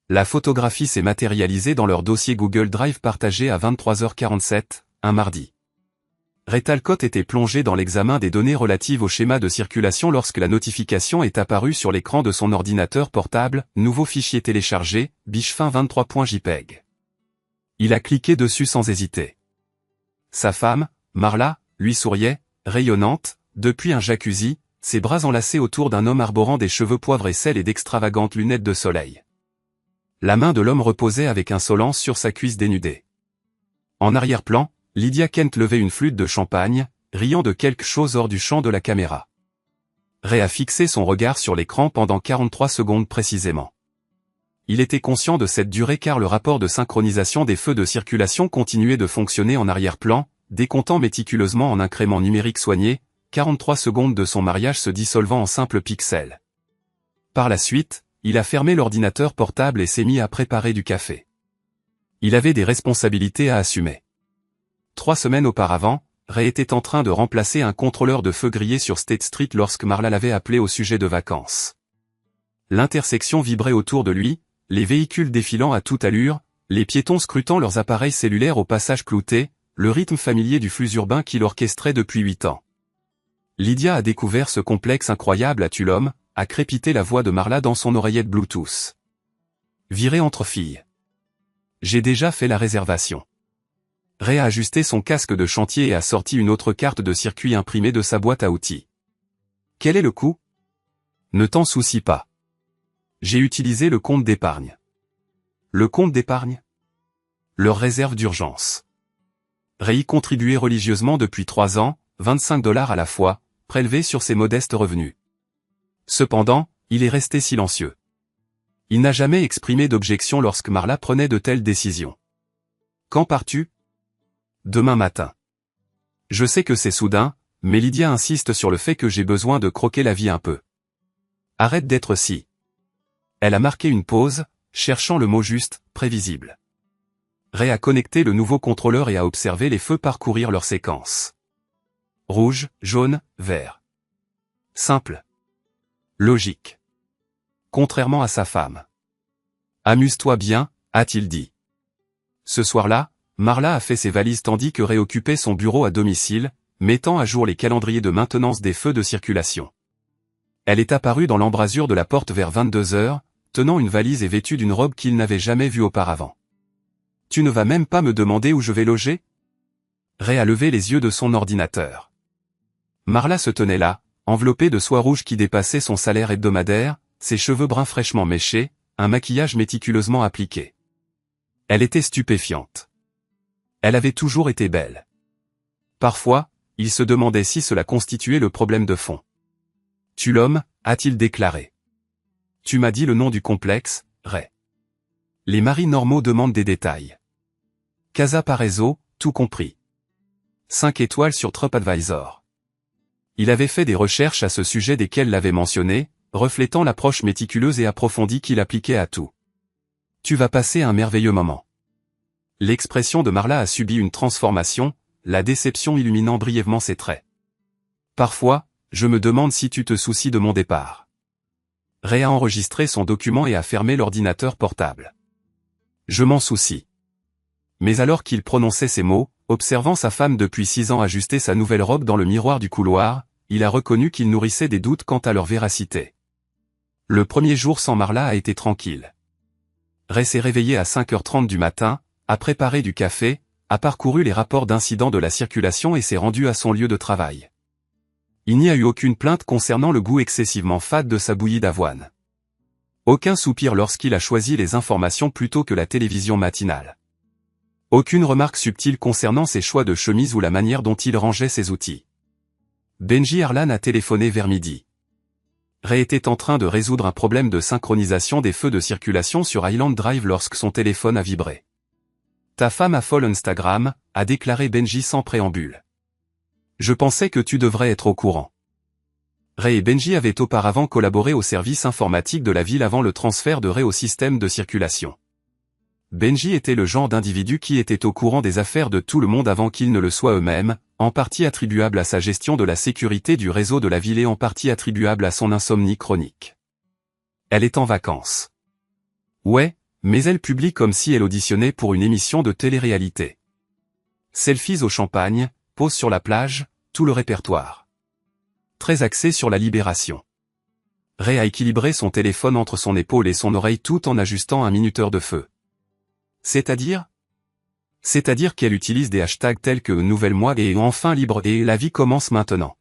La photographie s'est matérialisée dans leur dossier Google Drive partagé à 23h47, un mardi. Ray Talcott était plongé dans l'examen des données relatives au schéma de circulation lorsque la notification est apparue sur l'écran de son ordinateur portable, nouveau fichier téléchargé, bichefin 23.jpg. Il a cliqué dessus sans hésiter. Sa femme, Marla, lui souriait, rayonnante, depuis un jacuzzi, ses bras enlacés autour d'un homme arborant des cheveux poivre et sel et d'extravagantes lunettes de soleil. La main de l'homme reposait avec insolence sur sa cuisse dénudée. En arrière-plan, Lydia Kent levait une flûte de champagne, riant de quelque chose hors du champ de la caméra. Ray a fixé son regard sur l'écran pendant 43 secondes précisément. Il était conscient de cette durée car le rapport de synchronisation des feux de circulation continuait de fonctionner en arrière-plan, décomptant méticuleusement en incréments numériques soignés, 43 secondes de son mariage se dissolvant en simples pixels. Par la suite, il a fermé l'ordinateur portable et s'est mis à préparer du café. Il avait des responsabilités à assumer. 3 semaines auparavant, Ray était en train de remplacer un contrôleur de feu grillé sur State Street lorsque Marla l'avait appelé au sujet de vacances. L'intersection vibrait autour de lui, les véhicules défilant à toute allure, les piétons scrutant leurs appareils cellulaires au passage clouté, le rythme familier du flux urbain qu'il orchestrait depuis 8 ans. Lydia a découvert ce complexe incroyable à Tulum, a crépité la voix de Marla dans son oreillette Bluetooth. Viré entre filles. J'ai déjà fait la réservation. Ray a ajusté son casque de chantier et a sorti une autre carte de circuit imprimée de sa boîte à outils. Quel est le coût? Ne t'en soucie pas. J'ai utilisé le compte d'épargne. Le compte d'épargne? Leur réserve d'urgence. Ray y contribuait religieusement depuis 3 ans, $25 à la fois, prélevés sur ses modestes revenus. Cependant, il est resté silencieux. Il n'a jamais exprimé d'objection lorsque Marla prenait de telles décisions. Quand pars-tu? Demain matin. Je sais que c'est soudain, mais Lydia insiste sur le fait que j'ai besoin de croquer la vie un peu. Arrête d'être si. Elle a marqué une pause, cherchant le mot juste, prévisible. Ray a connecté le nouveau contrôleur et a observé les feux parcourir leur séquence. Rouge, jaune, vert. Simple. Logique. Contrairement à sa femme. Amuse-toi bien, a-t-il dit. Ce soir-là, Marla a fait ses valises tandis que Ray occupait son bureau à domicile, mettant à jour les calendriers de maintenance des feux de circulation. Elle est apparue dans l'embrasure de la porte vers 22h, tenant une valise et vêtue d'une robe qu'il n'avait jamais vue auparavant. « Tu ne vas même pas me demander où je vais loger ?» Ray a levé les yeux de son ordinateur. Marla se tenait là, enveloppée de soie rouge qui dépassait son salaire hebdomadaire, ses cheveux bruns fraîchement méchés, un maquillage méticuleusement appliqué. Elle était stupéfiante. Elle avait toujours été belle. Parfois, il se demandait si cela constituait le problème de fond. « Tulum », a-t-il déclaré. « Tu m'as dit le nom du complexe, Ray. » Les maris normaux demandent des détails. Casa Paraiso, tout compris. 5 étoiles sur TripAdvisor. Il avait fait des recherches à ce sujet desquelles l'avait mentionné, reflétant l'approche méticuleuse et approfondie qu'il appliquait à tout. « Tu vas passer un merveilleux moment. » L'expression de Marla a subi une transformation, la déception illuminant brièvement ses traits. Parfois, je me demande si tu te soucies de mon départ. Ray a enregistré son document et a fermé l'ordinateur portable. Je m'en soucie. Mais alors qu'il prononçait ces mots, observant sa femme depuis 6 ans ajuster sa nouvelle robe dans le miroir du couloir, il a reconnu qu'il nourrissait des doutes quant à leur véracité. Le premier jour sans Marla a été tranquille. Ray s'est réveillé à 5h30 du matin, a préparé du café, a parcouru les rapports d'incidents de la circulation et s'est rendu à son lieu de travail. Il n'y a eu aucune plainte concernant le goût excessivement fade de sa bouillie d'avoine. Aucun soupir lorsqu'il a choisi les informations plutôt que la télévision matinale. Aucune remarque subtile concernant ses choix de chemise ou la manière dont il rangeait ses outils. Benji Harlan a téléphoné vers midi. Ray était en train de résoudre un problème de synchronisation des feux de circulation sur Island Drive lorsque son téléphone a vibré. « Ta femme a folle Instagram », a déclaré Benji sans préambule. « Je pensais que tu devrais être au courant. » Ray et Benji avaient auparavant collaboré au service informatique de la ville avant le transfert de Ray au système de circulation. Benji était le genre d'individu qui était au courant des affaires de tout le monde avant qu'ils ne le soient eux-mêmes, en partie attribuable à sa gestion de la sécurité du réseau de la ville et en partie attribuable à son insomnie chronique. Elle est en vacances. Ouais, Mais elle publie comme si elle auditionnait pour une émission de télé-réalité. Selfies au champagne, pause sur la plage, tout le répertoire. Très axé sur la libération. Ray a équilibré son téléphone entre son épaule et son oreille tout en ajustant un minuteur de feu. C'est-à-dire qu'elle utilise des hashtags tels que Nouvelle Moi et Enfin Libre et La Vie Commence Maintenant.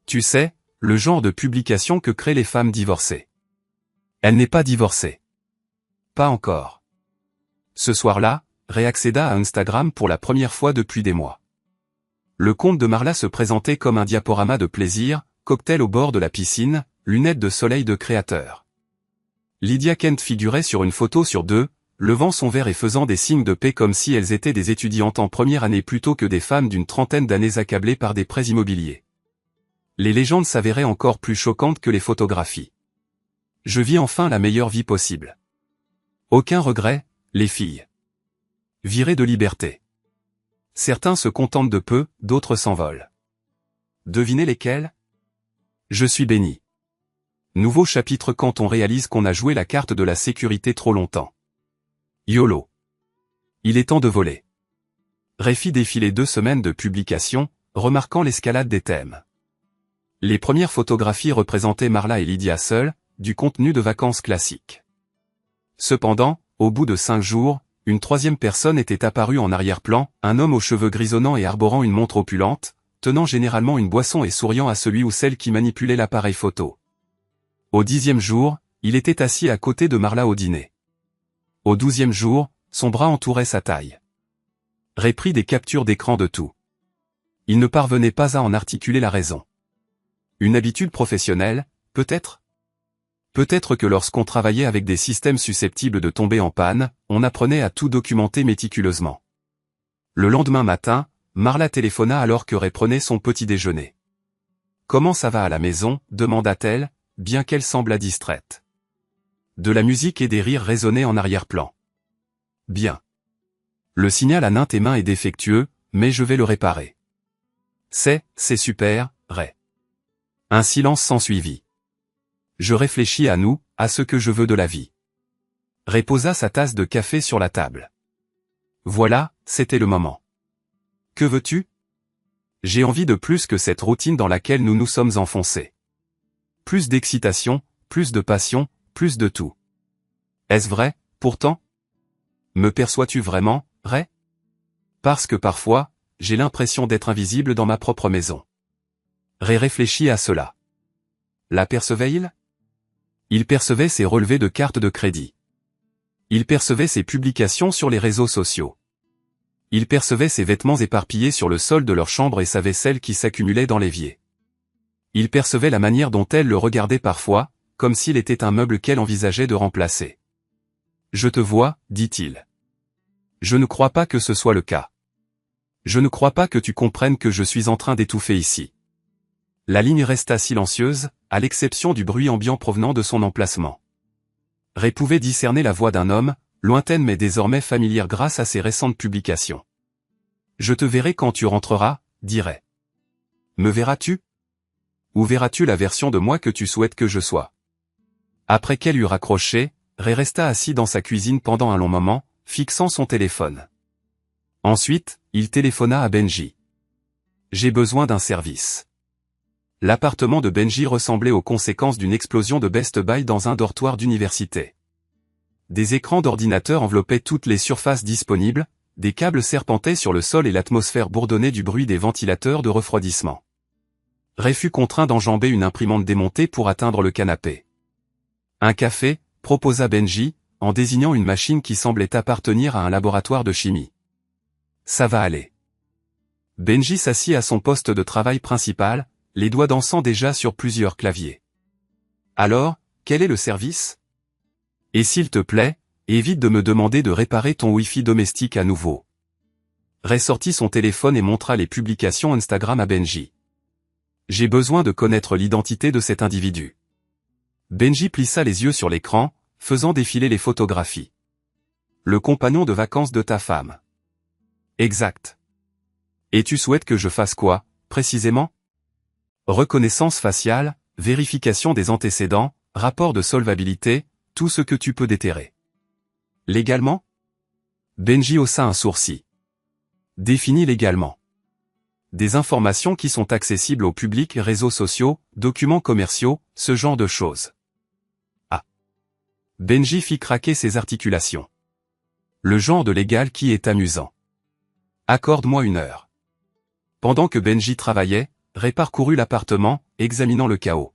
Tu sais, le genre de publication que créent les femmes divorcées. Elle n'est pas divorcée. Pas encore. Ce soir-là, Ray accéda à Instagram pour la première fois depuis des mois. Le compte de Marla se présentait comme un diaporama de plaisir, cocktail au bord de la piscine, lunettes de soleil de créateur. Lydia Kent figurait sur une photo sur deux, levant son verre et faisant des signes de paix comme si elles étaient des étudiantes en première année plutôt que des femmes d'une trentaine d'années accablées par des prêts immobiliers. Les légendes s'avéraient encore plus choquantes que les photographies. Je vis enfin la meilleure vie possible. Aucun regret, les filles. Virées de liberté. Certains se contentent de peu, d'autres s'envolent. Devinez lesquels? Je suis béni. Nouveau chapitre quand on réalise qu'on a joué la carte de la sécurité trop longtemps. YOLO. Il est temps de voler. Ray fit défiler 2 semaines de publication, remarquant l'escalade des thèmes. Les premières photographies représentaient Marla et Lydia seules, du contenu de vacances classique. Cependant, au bout de 5 jours, une troisième personne était apparue en arrière-plan, un homme aux cheveux grisonnants et arborant une montre opulente, tenant généralement une boisson et souriant à celui ou celle qui manipulait l'appareil photo. Au 10e jour, il était assis à côté de Marla au dîner. Au 12e jour, son bras entourait sa taille. Ray prit des captures d'écran de tout. Il ne parvenait pas à en articuler la raison. Une habitude professionnelle, peut-être? Peut-être que lorsqu'on travaillait avec des systèmes susceptibles de tomber en panne, on apprenait à tout documenter méticuleusement. Le lendemain matin, Marla téléphona alors que Ray prenait son petit déjeuner. « Comment ça va à la maison ?» demanda-t-elle, bien qu'elle semblât distraite. De la musique et des rires résonnaient en arrière-plan. « Bien. Le signal à nain tes mains est défectueux, mais je vais le réparer. »« C'est super, Ray. » Un silence s'ensuivit. Je réfléchis à nous, à ce que je veux de la vie. Ray posa sa tasse de café sur la table. Voilà, c'était le moment. Que veux-tu? J'ai envie de plus que cette routine dans laquelle nous nous sommes enfoncés. Plus d'excitation, plus de passion, plus de tout. Est-ce vrai, pourtant? Me perçois-tu vraiment, Ray? Parce que parfois, j'ai l'impression d'être invisible dans ma propre maison. Ray réfléchit à cela. La percevait-il? Il percevait ses relevés de carte de crédit. Il percevait ses publications sur les réseaux sociaux. Il percevait ses vêtements éparpillés sur le sol de leur chambre et sa vaisselle qui s'accumulait dans l'évier. Il percevait la manière dont elle le regardait parfois, comme s'il était un meuble qu'elle envisageait de remplacer. « Je te vois, dit-il. Je ne crois pas que ce soit le cas. Je ne crois pas que tu comprennes que je suis en train d'étouffer ici. » La ligne resta silencieuse, à l'exception du bruit ambiant provenant de son emplacement. Ray pouvait discerner la voix d'un homme, lointaine mais désormais familière grâce à ses récentes publications. « Je te verrai quand tu rentreras, dit Ray. Me verras-tu? Ou verras-tu la version de moi que tu souhaites que je sois? » Après qu'elle eut raccroché, Ray resta assis dans sa cuisine pendant un long moment, fixant son téléphone. Ensuite, il téléphona à Benji. « J'ai besoin d'un service. » L'appartement de Benji ressemblait aux conséquences d'une explosion de Best Buy dans un dortoir d'université. Des écrans d'ordinateur enveloppaient toutes les surfaces disponibles, des câbles serpentaient sur le sol et l'atmosphère bourdonnait du bruit des ventilateurs de refroidissement. Ray fut contraint d'enjamber une imprimante démontée pour atteindre le canapé. « Un café ?» proposa Benji, en désignant une machine qui semblait appartenir à un laboratoire de chimie. « Ça va aller. » Benji s'assit à son poste de travail principal, les doigts dansant déjà sur plusieurs claviers. « Alors, quel est le service? Et s'il te plaît, évite de me demander de réparer ton Wi-Fi domestique à nouveau. » Ray sortit son téléphone et montra les publications Instagram à Benji. « J'ai besoin de connaître l'identité de cet individu. » Benji plissa les yeux sur l'écran, faisant défiler les photographies. « Le compagnon de vacances de ta femme. » Exact. Et tu souhaites que je fasse quoi, précisément? Reconnaissance faciale, vérification des antécédents, rapport de solvabilité, tout ce que tu peux déterrer. Légalement? Benji haussa un sourcil. Défini légalement. Des informations qui sont accessibles au public, réseaux sociaux, documents commerciaux, ce genre de choses. Ah. Benji fit craquer ses articulations. Le genre de légal qui est amusant. Accorde-moi 1 heure. Pendant que Benji travaillait, Ray parcourut l'appartement, examinant le chaos.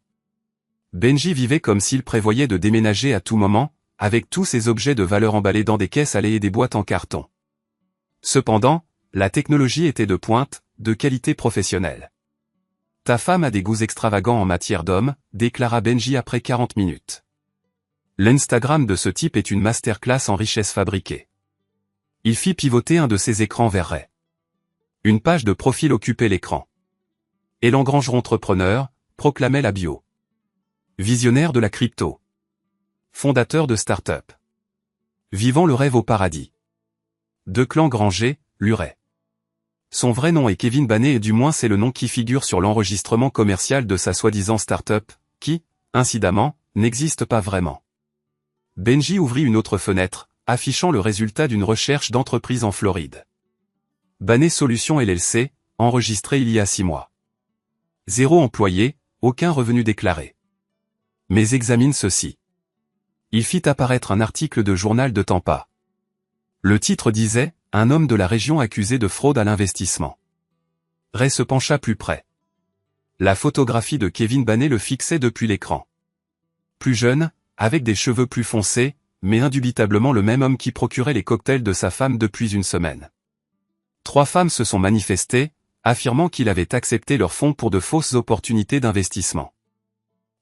Benji vivait comme s'il prévoyait de déménager à tout moment, avec tous ses objets de valeur emballés dans des caisses allées et des boîtes en carton. Cependant, la technologie était de pointe, de qualité professionnelle. Ta femme a des goûts extravagants en matière d'homme, déclara Benji après 40 minutes. L'Instagram de ce type est une masterclass en richesse fabriquée. Il fit pivoter un de ses écrans vers Ray. Une page de profil occupait l'écran. Et l'engrangeron entrepreneur, proclamait la bio. Visionnaire de la crypto. Fondateur de start-up. Vivant le rêve au paradis. De clan Granger, Luray. Son vrai nom est Kevin Banet et du moins c'est le nom qui figure sur l'enregistrement commercial de sa soi-disant start-up, qui, incidemment, n'existe pas vraiment. Benji ouvrit une autre fenêtre, affichant le résultat d'une recherche d'entreprise en Floride. Banet Solutions LLC, enregistré il y a 6 mois. 0 employé, aucun revenu déclaré. Mais examine ceci. Il fit apparaître un article de journal de Tampa. Le titre disait « Un homme de la région accusé de fraude à l'investissement ». Ray se pencha plus près. La photographie de Kevin Banet le fixait depuis l'écran. Plus jeune, avec des cheveux plus foncés, mais indubitablement le même homme qui procurait les cocktails de sa femme depuis 1 semaine. 3 femmes se sont manifestées, affirmant qu'il avait accepté leurs fonds pour de fausses opportunités d'investissement.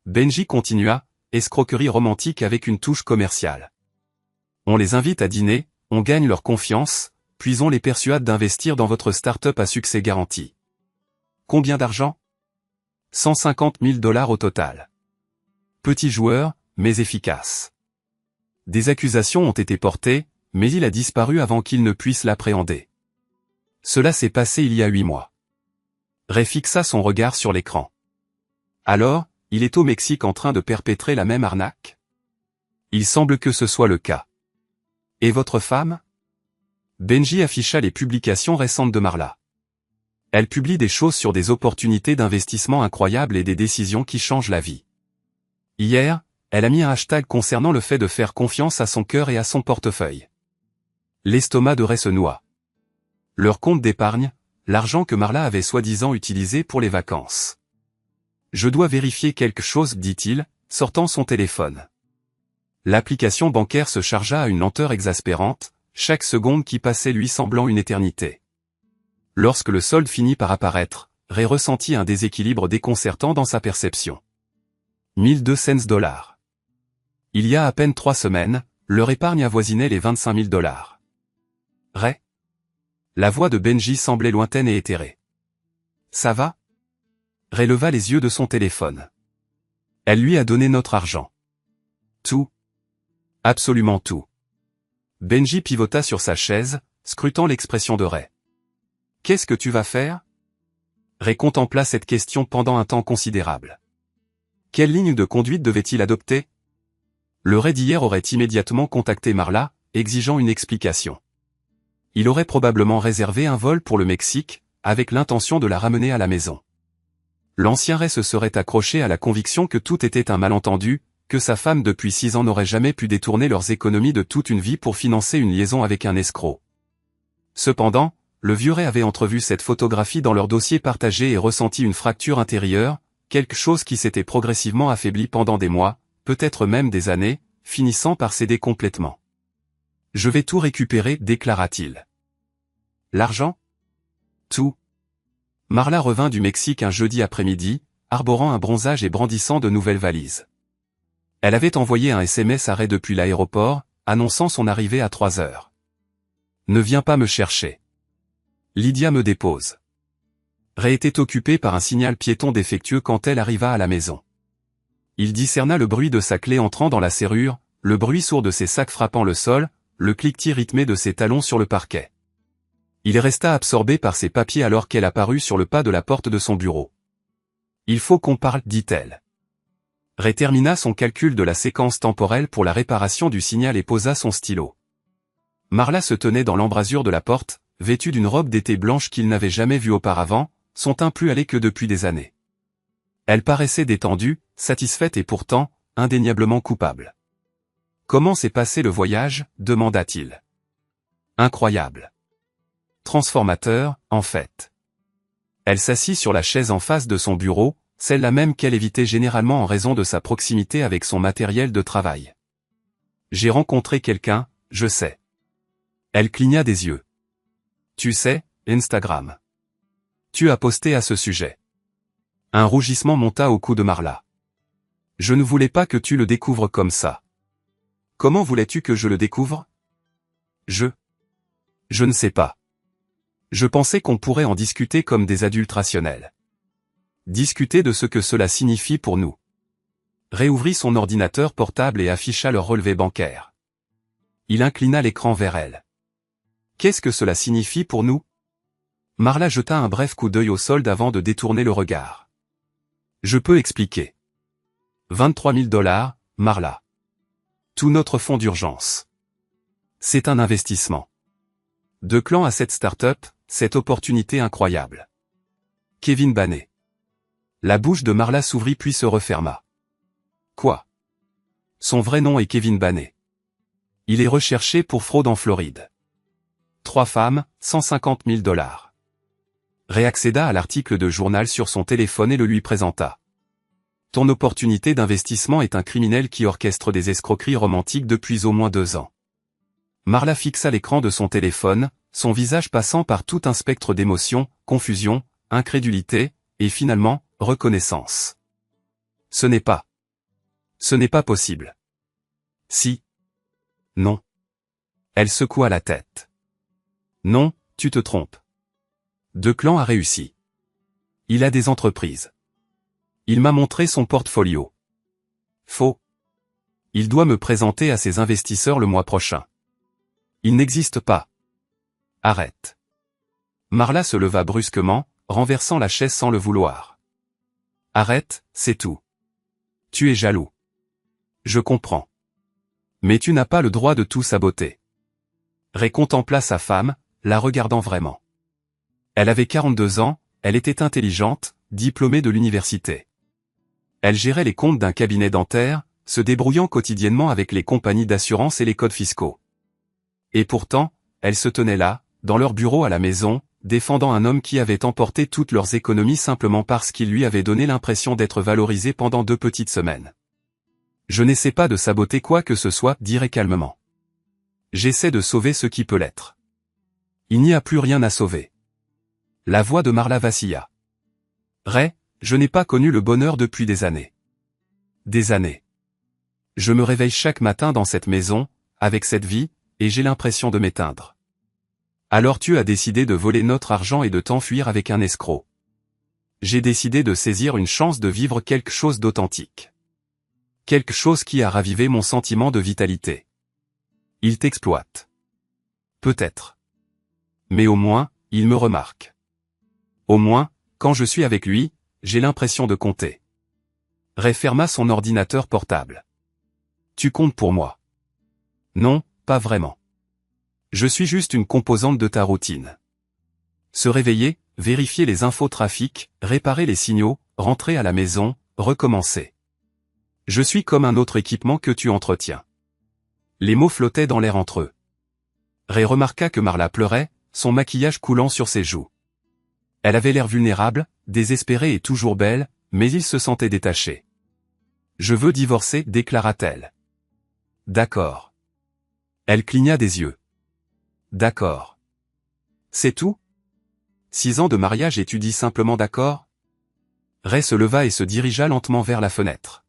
Benji continua, escroquerie romantique avec une touche commerciale. On les invite à dîner, on gagne leur confiance, puis on les persuade d'investir dans votre start-up à succès garanti. Combien d'argent? 150 000 $ au total. Petit joueur, mais efficace. Des accusations ont été portées, mais il a disparu avant qu'il ne puisse l'appréhender. Cela s'est passé il y a 8 mois. Ray fixa son regard sur l'écran. Alors, il est au Mexique en train de perpétrer la même arnaque? Il semble que ce soit le cas. Et votre femme? Benji afficha les publications récentes de Marla. Elle publie des choses sur des opportunités d'investissement incroyables et des décisions qui changent la vie. Hier, elle a mis un hashtag concernant le fait de faire confiance à son cœur et à son portefeuille. L'estomac de Ray se noie. Leur compte d'épargne, l'argent que Marla avait soi-disant utilisé pour les vacances. Je dois vérifier quelque chose, dit-il, sortant son téléphone. L'application bancaire se chargea à une lenteur exaspérante, chaque seconde qui passait lui semblant une éternité. Lorsque le solde finit par apparaître, Ray ressentit un déséquilibre déconcertant dans sa perception. 1200 $. Il y a à peine 3 semaines, leur épargne avoisinait les 25 000 $. Ray? La voix de Benji semblait lointaine et éthérée. Ça va? Ray leva les yeux de son téléphone. Elle lui a donné notre argent. Tout. Absolument tout. Benji pivota sur sa chaise, scrutant l'expression de Ray. Qu'est-ce que tu vas faire? Ray contempla cette question pendant un temps considérable. Quelle ligne de conduite devait-il adopter? Le Ray d'hier aurait immédiatement contacté Marla, exigeant une explication. Il aurait probablement réservé un vol pour le Mexique, avec l'intention de la ramener à la maison. L'ancien Ray se serait accroché à la conviction que tout était un malentendu, que sa femme depuis 6 ans n'aurait jamais pu détourner leurs économies de toute une vie pour financer une liaison avec un escroc. Cependant, le vieux Ray avait entrevu cette photographie dans leur dossier partagé et ressenti une fracture intérieure, quelque chose qui s'était progressivement affaibli pendant des mois, peut-être même des années, finissant par céder complètement. « Je vais tout récupérer » déclara-t-il. « L'argent ? » « Tout. » Marla revint du Mexique un jeudi après-midi, arborant un bronzage et brandissant de nouvelles valises. Elle avait envoyé un SMS à Ray depuis l'aéroport, annonçant son arrivée à 3 heures. « Ne viens pas me chercher. Lydia me dépose. » Ray était occupé par un signal piéton défectueux quand elle arriva à la maison. Il discerna le bruit de sa clé entrant dans la serrure, le bruit sourd de ses sacs frappant le sol, le cliquetis rythmé de ses talons sur le parquet. Il resta absorbé par ses papiers alors qu'elle apparut sur le pas de la porte de son bureau. « Il faut qu'on parle, dit-elle. » Ray termina son calcul de la séquence temporelle pour la réparation du signal et posa son stylo. Marla se tenait dans l'embrasure de la porte, vêtue d'une robe d'été blanche qu'il n'avait jamais vue auparavant, son teint plus hâlé que depuis des années. Elle paraissait détendue, satisfaite et pourtant, indéniablement coupable. « Comment s'est passé le voyage ?» demanda-t-il. « Incroyable. Transformateur, en fait. » Elle s'assit sur la chaise en face de son bureau, celle-là même qu'elle évitait généralement en raison de sa proximité avec son matériel de travail. « J'ai rencontré quelqu'un, je sais. » Elle cligna des yeux. « Tu sais, Instagram. Tu as posté à ce sujet. » Un rougissement monta au cou de Marla. « Je ne voulais pas que tu le découvres comme ça. »« Comment voulais-tu que je le découvre ? » Je ne sais pas. Je pensais qu'on pourrait en discuter comme des adultes rationnels. Discuter de ce que cela signifie pour nous. Réouvrit son ordinateur portable et afficha leur relevé bancaire. Il inclina l'écran vers elle. « Qu'est-ce que cela signifie pour nous ?» Marla jeta un bref coup d'œil au solde avant de détourner le regard. « Je peux expliquer. 23 000 $, Marla. Tout notre fonds d'urgence. C'est un investissement. De Clan à cette start-up, cette opportunité incroyable. Kevin Bannet. » La bouche de Marla s'ouvrit puis se referma. Quoi? Son vrai nom est Kevin Bannet. Il est recherché pour fraude en Floride. 3 femmes, 150 000 $. Réaccéda à l'article de journal sur son téléphone et le lui présenta. Ton opportunité d'investissement est un criminel qui orchestre des escroqueries romantiques depuis au moins 2 ans. Marla fixa l'écran de son téléphone, son visage passant par tout un spectre d'émotions, confusion, incrédulité, et finalement, reconnaissance. Ce n'est pas possible. Si. Non. Elle secoua la tête. Non, tu te trompes. De Clan a réussi. Il a des entreprises. Il m'a montré son portfolio. Faux. Il doit me présenter à ses investisseurs le mois prochain. Il n'existe pas. Arrête. Marla se leva brusquement, renversant la chaise sans le vouloir. Arrête, c'est tout. Tu es jaloux. Je comprends. Mais tu n'as pas le droit de tout saboter. Ray contempla sa femme, la regardant vraiment. Elle avait 42 ans, elle était intelligente, diplômée de l'université. Elle gérait les comptes d'un cabinet dentaire, se débrouillant quotidiennement avec les compagnies d'assurance et les codes fiscaux. Et pourtant, elle se tenait là, dans leur bureau à la maison, défendant un homme qui avait emporté toutes leurs économies simplement parce qu'il lui avait donné l'impression d'être valorisé pendant 2 petites semaines. Je n'essaie pas de saboter quoi que ce soit, dit Ray calmement. J'essaie de sauver ce qui peut l'être. Il n'y a plus rien à sauver. La voix de Marla vacilla. Ray, je n'ai pas connu le bonheur depuis des années. Des années. Je me réveille chaque matin dans cette maison, avec cette vie, et j'ai l'impression de m'éteindre. Alors tu as décidé de voler notre argent et de t'enfuir avec un escroc. J'ai décidé de saisir une chance de vivre quelque chose d'authentique. Quelque chose qui a ravivé mon sentiment de vitalité. Il t'exploite. Peut-être. Mais au moins, il me remarque. Au moins, quand je suis avec lui, j'ai l'impression de compter. Ray ferma son ordinateur portable. Tu comptes pour moi. Non, pas vraiment. Je suis juste une composante de ta routine. Se réveiller, vérifier les infos trafic, réparer les signaux, rentrer à la maison, recommencer. Je suis comme un autre équipement que tu entretiens. Les mots flottaient dans l'air entre eux. Ray remarqua que Marla pleurait, son maquillage coulant sur ses joues. Elle avait l'air vulnérable, désespérée et toujours belle, mais il se sentait détaché. « Je veux divorcer » déclara-t-elle. « D'accord. » Elle cligna des yeux. « D'accord. » C'est tout ? 6 ans de mariage et tu dis simplement d'accord ? Ray se leva et se dirigea lentement vers la fenêtre.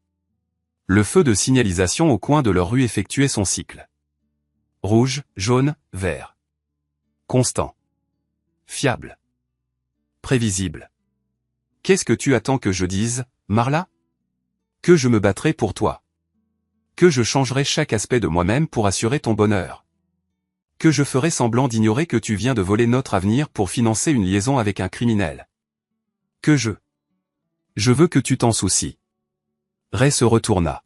Le feu de signalisation au coin de leur rue effectuait son cycle. Rouge, jaune, vert. Constant. Fiable. Prévisible. Qu'est-ce que tu attends que je dise, Marla ? Que je me battrai pour toi. Que je changerai chaque aspect de moi-même pour assurer ton bonheur. Que je ferai semblant d'ignorer que tu viens de voler notre avenir pour financer une liaison avec un criminel. Que je veux que tu t'en soucies. Ray se retourna.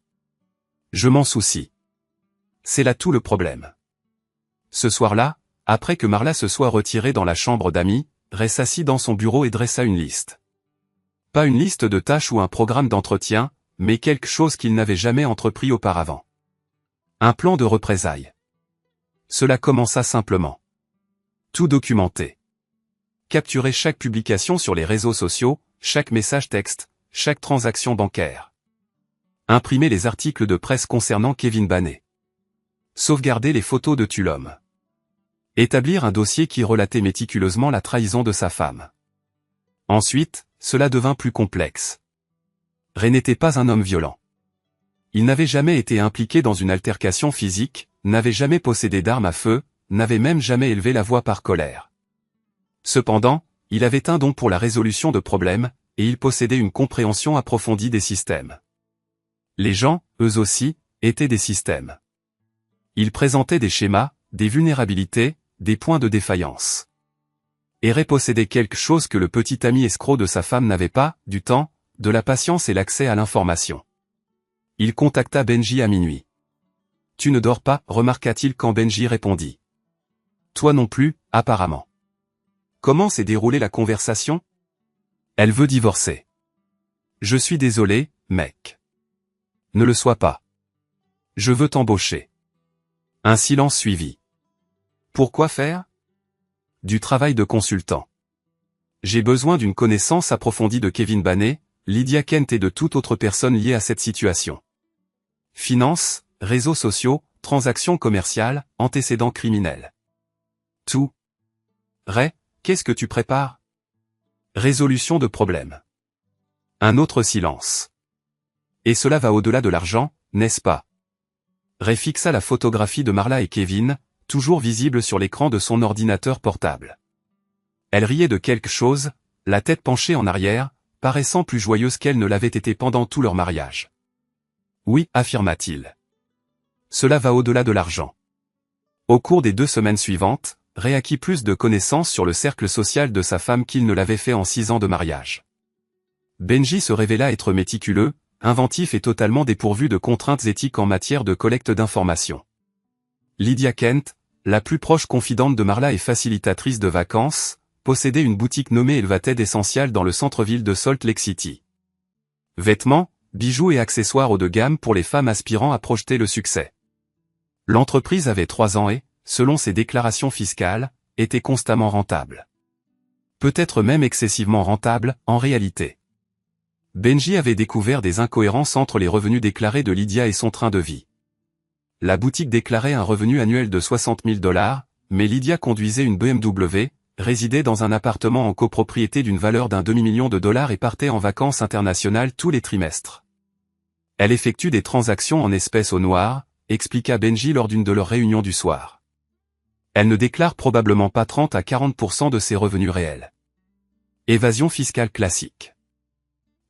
Je m'en soucie. C'est là tout le problème. Ce soir-là, après que Marla se soit retirée dans la chambre d'amis, Ray s'assit dans son bureau et dressa une liste. Pas une liste de tâches ou un programme d'entretien, mais quelque chose qu'il n'avait jamais entrepris auparavant. Un plan de représailles. Cela commença simplement. Tout documenter. Capturer chaque publication sur les réseaux sociaux, chaque message texte, chaque transaction bancaire. Imprimer les articles de presse concernant Kevin Banet. Sauvegarder les photos de Tulum. Établir un dossier qui relatait méticuleusement la trahison de sa femme. Ensuite, cela devint plus complexe. Ray n'était pas un homme violent. Il n'avait jamais été impliqué dans une altercation physique, n'avait jamais possédé d'armes à feu, n'avait même jamais élevé la voix par colère. Cependant, il avait un don pour la résolution de problèmes, et il possédait une compréhension approfondie des systèmes. Les gens, eux aussi, étaient des systèmes. Ils présentaient des schémas, des vulnérabilités, des points de défaillance. Et Ray possédait quelque chose que le petit ami escroc de sa femme n'avait pas, du temps, de la patience et l'accès à l'information. Il contacta Benji à minuit. « Tu ne dors pas » remarqua-t-il quand Benji répondit. « Toi non plus, apparemment. » Comment s'est déroulée la conversation ? Elle veut divorcer. Je suis désolé, mec. Ne le sois pas. Je veux t'embaucher. Un silence suivit. Pourquoi faire ? Du travail de consultant. J'ai besoin d'une connaissance approfondie de Kevin Banet, Lydia Kent et de toute autre personne liée à cette situation. Finances, réseaux sociaux, transactions commerciales, antécédents criminels. Tout. Ray, qu'est-ce que tu prépares ? Résolution de problème. Un autre silence. Et cela va au-delà de l'argent, n'est-ce pas ? Ray fixa la photographie de Marla et Kevin, toujours visible sur l'écran de son ordinateur portable. Elle riait de quelque chose, la tête penchée en arrière, paraissant plus joyeuse qu'elle ne l'avait été pendant tout leur mariage. Oui, affirma-t-il. Cela va au-delà de l'argent. Au cours des 2 semaines suivantes, Ray acquit plus de connaissances sur le cercle social de sa femme qu'il ne l'avait fait en 6 ans de mariage. Benji se révéla être méticuleux, inventif et totalement dépourvu de contraintes éthiques en matière de collecte d'informations. Lydia Kent, la plus proche confidente de Marla et facilitatrice de vacances, possédait une boutique nommée Elevated Essential dans le centre-ville de Salt Lake City. Vêtements, bijoux et accessoires haut de gamme pour les femmes aspirant à projeter le succès. L'entreprise avait 3 ans et, selon ses déclarations fiscales, était constamment rentable. Peut-être même excessivement rentable, en réalité. Benji avait découvert des incohérences entre les revenus déclarés de Lydia et son train de vie. La boutique déclarait un revenu annuel de $60 000, mais Lydia conduisait une BMW, résidait dans un appartement en copropriété d'une valeur d'un demi-million de dollars et partait en vacances internationales tous les trimestres. Elle effectue des transactions en espèces au noir, expliqua Benji lors d'une de leurs réunions du soir. Elle ne déclare probablement pas 30 à 40% de ses revenus réels. Évasion fiscale classique.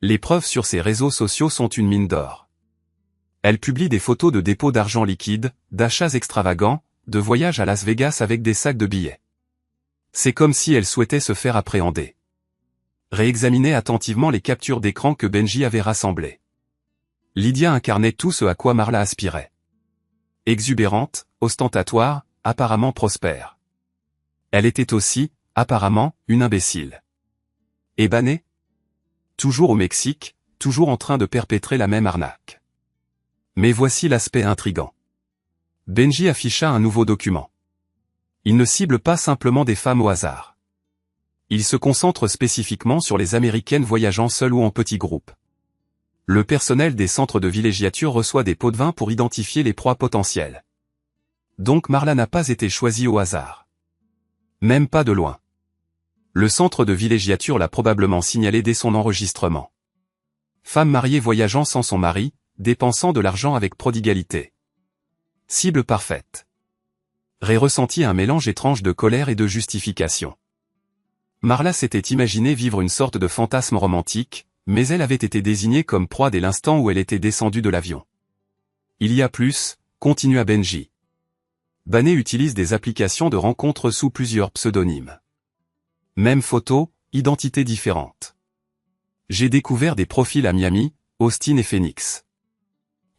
Les preuves sur ses réseaux sociaux sont une mine d'or. Elle publie des photos de dépôts d'argent liquide, d'achats extravagants, de voyages à Las Vegas avec des sacs de billets. C'est comme si elle souhaitait se faire appréhender. Réexaminez attentivement les captures d'écran que Benji avait rassemblées. Lydia incarnait tout ce à quoi Marla aspirait. Exubérante, ostentatoire, apparemment prospère. Elle était aussi, apparemment, une imbécile. Et Banet ? Toujours au Mexique, toujours en train de perpétrer la même arnaque. Mais voici l'aspect intrigant. Benji afficha un nouveau document. Il ne cible pas simplement des femmes au hasard. Il se concentre spécifiquement sur les Américaines voyageant seules ou en petits groupes. Le personnel des centres de villégiature reçoit des pots de vin pour identifier les proies potentielles. Donc Marla n'a pas été choisie au hasard. Même pas de loin. Le centre de villégiature l'a probablement signalé dès son enregistrement. Femme mariée voyageant sans son mari, dépensant de l'argent avec prodigalité. Cible parfaite. Ray ressentit un mélange étrange de colère et de justification. Marla s'était imaginé vivre une sorte de fantasme romantique, mais elle avait été désignée comme proie dès l'instant où elle était descendue de l'avion. Il y a plus, continua Benji. Banet utilise des applications de rencontres sous plusieurs pseudonymes. Même photo, identité différente. J'ai découvert des profils à Miami, Austin et Phoenix.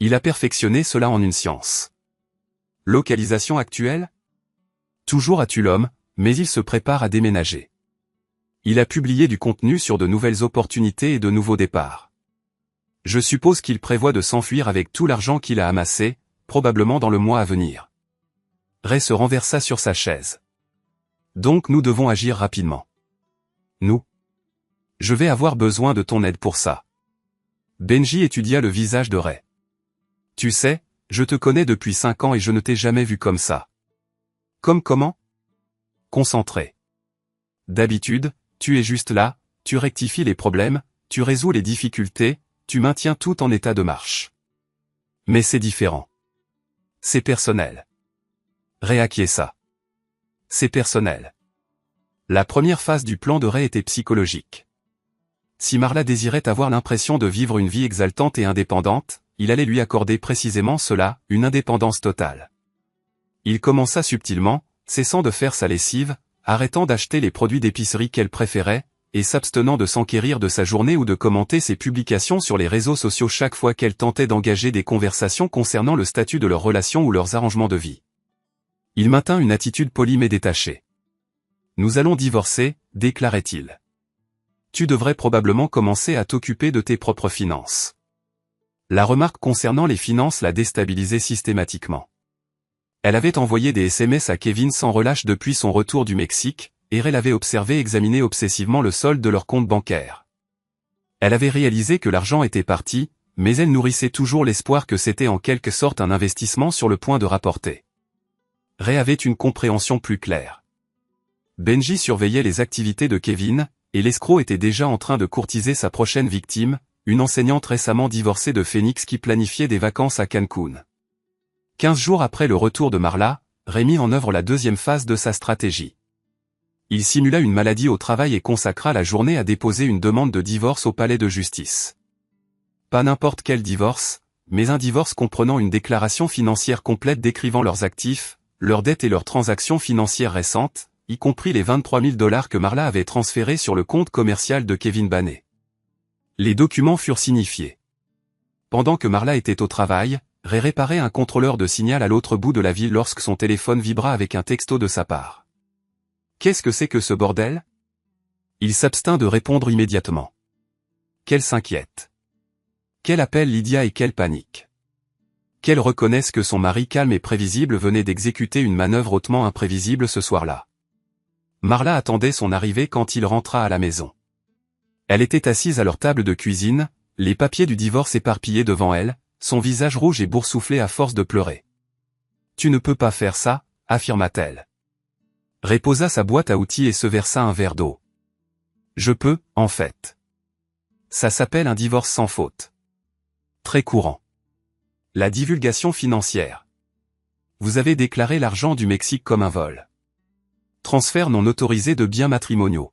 Il a perfectionné cela en une science. Localisation actuelle ? Toujours à Tulum, mais il se prépare à déménager. Il a publié du contenu sur de nouvelles opportunités et de nouveaux départs. Je suppose qu'il prévoit de s'enfuir avec tout l'argent qu'il a amassé, probablement dans le mois à venir. Ray se renversa sur sa chaise. Donc nous devons agir rapidement. Nous. Je vais avoir besoin de ton aide pour ça. Benji étudia le visage de Ray. Tu sais, je te connais depuis 5 ans et je ne t'ai jamais vu comme ça. Comme comment? Concentré. D'habitude, tu es juste là, tu rectifies les problèmes, tu résous les difficultés, tu maintiens tout en état de marche. Mais c'est différent. C'est personnel. Ray acquiesça. C'est personnel. La première phase du plan de Ray était psychologique. Si Marla désirait avoir l'impression de vivre une vie exaltante et indépendante, il allait lui accorder précisément cela, une indépendance totale. Il commença subtilement, cessant de faire sa lessive, arrêtant d'acheter les produits d'épicerie qu'elle préférait, et s'abstenant de s'enquérir de sa journée ou de commenter ses publications sur les réseaux sociaux chaque fois qu'elle tentait d'engager des conversations concernant le statut de leur relation ou leurs arrangements de vie. Il maintint une attitude polie mais détachée. « Nous allons divorcer », déclarait-il. « Tu devrais probablement commencer à t'occuper de tes propres finances. » La remarque concernant les finances la déstabilisait systématiquement. Elle avait envoyé des SMS à Kevin sans relâche depuis son retour du Mexique, et Ray l'avait observé examiner obsessivement le solde de leur compte bancaire. Elle avait réalisé que l'argent était parti, mais elle nourrissait toujours l'espoir que c'était en quelque sorte un investissement sur le point de rapporter. Ray avait une compréhension plus claire. Benji surveillait les activités de Kevin, et l'escroc était déjà en train de courtiser sa prochaine victime, une enseignante récemment divorcée de Phoenix qui planifiait des vacances à Cancun. 15 jours après le retour de Marla, Ray mit en œuvre la deuxième phase de sa stratégie. Il simula une maladie au travail et consacra la journée à déposer une demande de divorce au palais de justice. Pas n'importe quel divorce, mais un divorce comprenant une déclaration financière complète décrivant leurs actifs, leurs dettes et leurs transactions financières récentes, y compris les 23 000 $ que Marla avait transférés sur le compte commercial de Kevin Baney. Les documents furent signifiés. Pendant que Marla était au travail, Ray réparait un contrôleur de signal à l'autre bout de la ville lorsque son téléphone vibra avec un texto de sa part. Qu'est-ce que c'est que ce bordel? Il s'abstint de répondre immédiatement. Qu'elle s'inquiète. Qu'elle appelle Lydia et qu'elle panique. Qu'elle reconnaisse que son mari calme et prévisible venait d'exécuter une manœuvre hautement imprévisible ce soir-là. Marla attendait son arrivée quand il rentra à la maison. Elle était assise à leur table de cuisine, les papiers du divorce éparpillés devant elle, son visage rouge et boursouflé à force de pleurer. « Tu ne peux pas faire ça », affirma-t-elle. Ray posa sa boîte à outils et se versa un verre d'eau. « Je peux, en fait. Ça s'appelle un divorce sans faute. Très courant. La divulgation financière. Vous avez déclaré l'argent du Mexique comme un vol. Transfert non autorisé de biens matrimoniaux.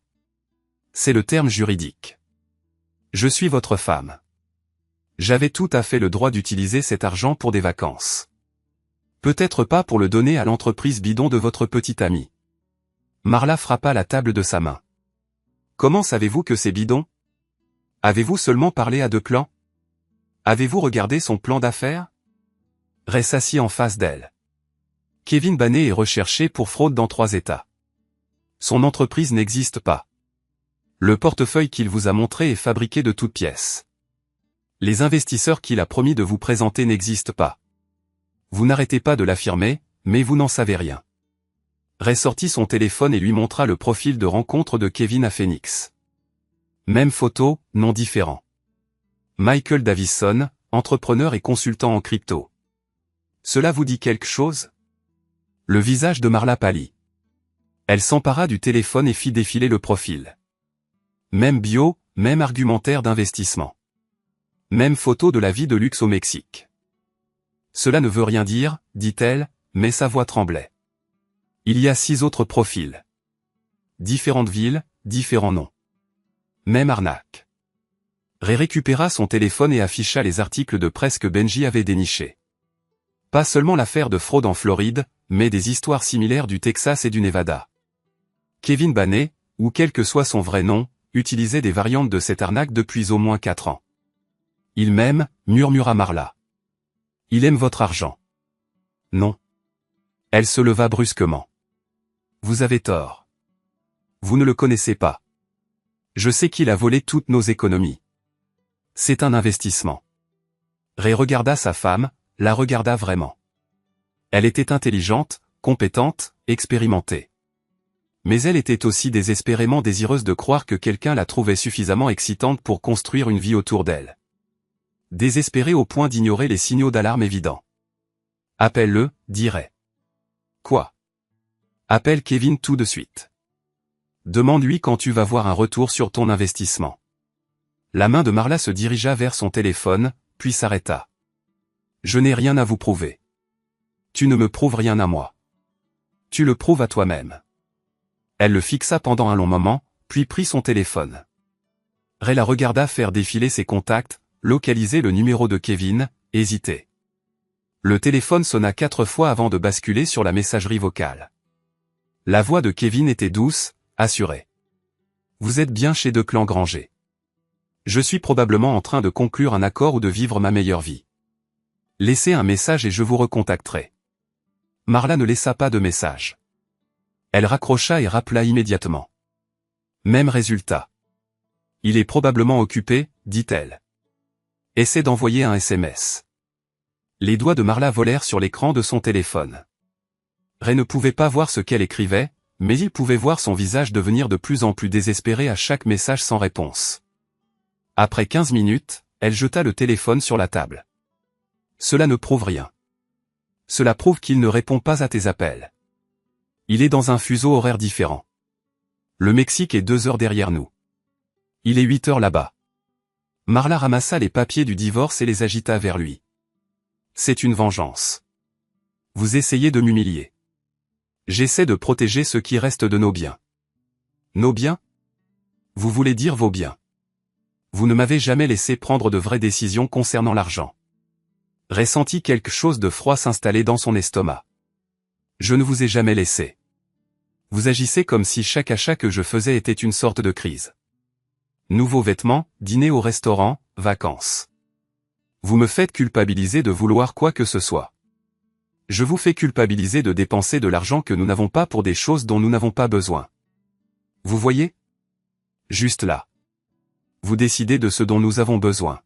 C'est le terme juridique. Je suis votre femme. J'avais tout à fait le droit d'utiliser cet argent pour des vacances. Peut-être pas pour le donner à l'entreprise bidon de votre petite amie. » Marla frappa la table de sa main. « Comment savez-vous que c'est bidon? Avez-vous seulement parlé à deux clans? Avez-vous regardé son plan d'affaires? » Ray s'assit en face d'elle. Kevin Baney est recherché pour fraude dans 3 États. Son entreprise n'existe pas. Le portefeuille qu'il vous a montré est fabriqué de toutes pièces. Les investisseurs qu'il a promis de vous présenter n'existent pas. Vous n'arrêtez pas de l'affirmer, mais vous n'en savez rien. Ray sortit son téléphone et lui montra le profil de rencontre de Kevin à Phoenix. Même photo, nom différent. Michael Davison, entrepreneur et consultant en crypto. Cela vous dit quelque chose? Le visage de Marla pâlit. Elle s'empara du téléphone et fit défiler le profil. Même bio, même argumentaire d'investissement. Même photo de la vie de luxe au Mexique. Cela ne veut rien dire, dit-elle, mais sa voix tremblait. Il y a 6 autres profils. Différentes villes, différents noms. Même arnaque. Ray récupéra son téléphone et afficha les articles de presse que Benji avait dénichés. Pas seulement l'affaire de fraude en Floride, mais des histoires similaires du Texas et du Nevada. Kevin Baney, ou quel que soit son vrai nom, utilisait des variantes de cette arnaque depuis au moins 4 ans. Il m'aime, murmura Marla. Il aime votre argent. Non. Elle se leva brusquement. Vous avez tort. Vous ne le connaissez pas. Je sais qu'il a volé toutes nos économies. C'est un investissement. Ray regarda sa femme, la regarda vraiment. Elle était intelligente, compétente, expérimentée. Mais elle était aussi désespérément désireuse de croire que quelqu'un la trouvait suffisamment excitante pour construire une vie autour d'elle. Désespérée au point d'ignorer les signaux d'alarme évidents. Appelle-le, dit Ray. Quoi? Appelle Kevin tout de suite. Demande-lui quand tu vas voir un retour sur ton investissement. La main de Marla se dirigea vers son téléphone, puis s'arrêta. Je n'ai rien à vous prouver. Tu ne me prouves rien à moi. Tu le prouves à toi-même. Elle le fixa pendant un long moment, puis prit son téléphone. Ray la regarda faire défiler ses contacts, localiser le numéro de Kevin, hésiter. Le téléphone sonna 4 fois avant de basculer sur la messagerie vocale. La voix de Kevin était douce, assurée. Vous êtes bien chez Declan Granger. Je suis probablement en train de conclure un accord ou de vivre ma meilleure vie. Laissez un message et je vous recontacterai. Marla ne laissa pas de message. Elle raccrocha et rappela immédiatement. Même résultat. Il est probablement occupé, dit-elle. Essaie d'envoyer un SMS. Les doigts de Marla volèrent sur l'écran de son téléphone. Ray ne pouvait pas voir ce qu'elle écrivait, mais il pouvait voir son visage devenir de plus en plus désespéré à chaque message sans réponse. Après 15 minutes, elle jeta le téléphone sur la table. Cela ne prouve rien. Cela prouve qu'il ne répond pas à tes appels. Il est dans un fuseau horaire différent. Le Mexique est 2 heures derrière nous. Il est 8 heures là-bas. Marla ramassa les papiers du divorce et les agita vers lui. C'est une vengeance. Vous essayez de m'humilier. J'essaie de protéger ce qui reste de nos biens. Nos biens? Vous voulez dire vos biens. Vous ne m'avez jamais laissé prendre de vraies décisions concernant l'argent. Ray sentit quelque chose de froid s'installer dans son estomac. Je ne vous ai jamais laissé. Vous agissez comme si chaque achat que je faisais était une sorte de crise. Nouveaux vêtements, dîner au restaurant, vacances. Vous me faites culpabiliser de vouloir quoi que ce soit. Je vous fais culpabiliser de dépenser de l'argent que nous n'avons pas pour des choses dont nous n'avons pas besoin. Vous voyez? Juste là. Vous décidez de ce dont nous avons besoin.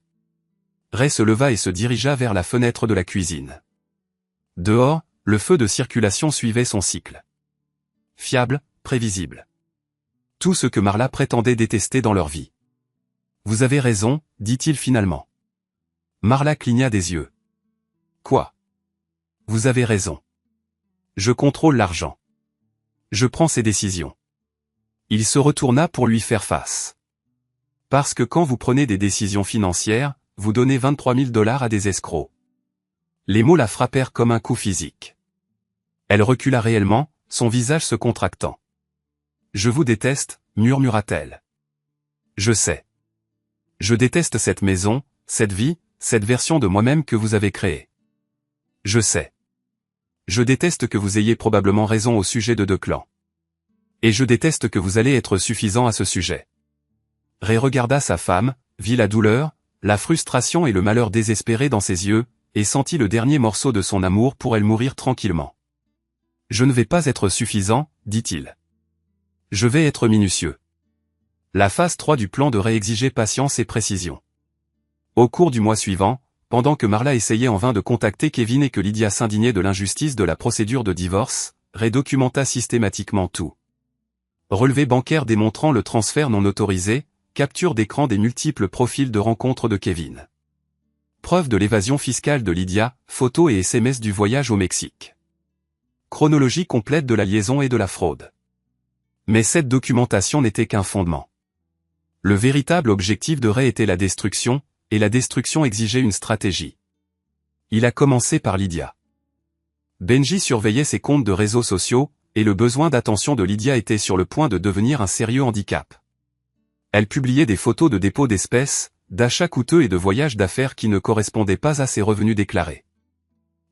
Ray se leva et se dirigea vers la fenêtre de la cuisine. Dehors, le feu de circulation suivait son cycle. Fiable, prévisible. Tout ce que Marla prétendait détester dans leur vie. Vous avez raison, dit-il finalement. Marla cligna des yeux. Quoi? Vous avez raison. Je contrôle l'argent. Je prends ses décisions. Il se retourna pour lui faire face. Parce que quand vous prenez des décisions financières, vous donnez 23 000 $ à des escrocs. Les mots la frappèrent comme un coup physique. Elle recula réellement, son visage se contractant. Je vous déteste, murmura-t-elle. Je sais. Je déteste cette maison, cette vie, cette version de moi-même que vous avez créée. Je sais. Je déteste que vous ayez probablement raison au sujet de Declan. Et je déteste que vous allez être suffisant à ce sujet. Ray regarda sa femme, vit la douleur, la frustration et le malheur désespéré dans ses yeux, et sentit le dernier morceau de son amour pour elle mourir tranquillement. Je ne vais pas être suffisant, dit-il. Je vais être minutieux. La phase 3 du plan de Ray exigeait patience et précision. Au cours du mois suivant, pendant que Marla essayait en vain de contacter Kevin et que Lydia s'indignait de l'injustice de la procédure de divorce, Ray documenta systématiquement tout. Relevé bancaire démontrant le transfert non autorisé, capture d'écran des multiples profils de rencontres de Kevin. Preuve de l'évasion fiscale de Lydia, photos et SMS du voyage au Mexique. Chronologie complète de la liaison et de la fraude. Mais cette documentation n'était qu'un fondement. Le véritable objectif de Ray était la destruction, et la destruction exigeait une stratégie. Il a commencé par Lydia. Benji surveillait ses comptes de réseaux sociaux, et le besoin d'attention de Lydia était sur le point de devenir un sérieux handicap. Elle publiait des photos de dépôts d'espèces, d'achats coûteux et de voyages d'affaires qui ne correspondaient pas à ses revenus déclarés.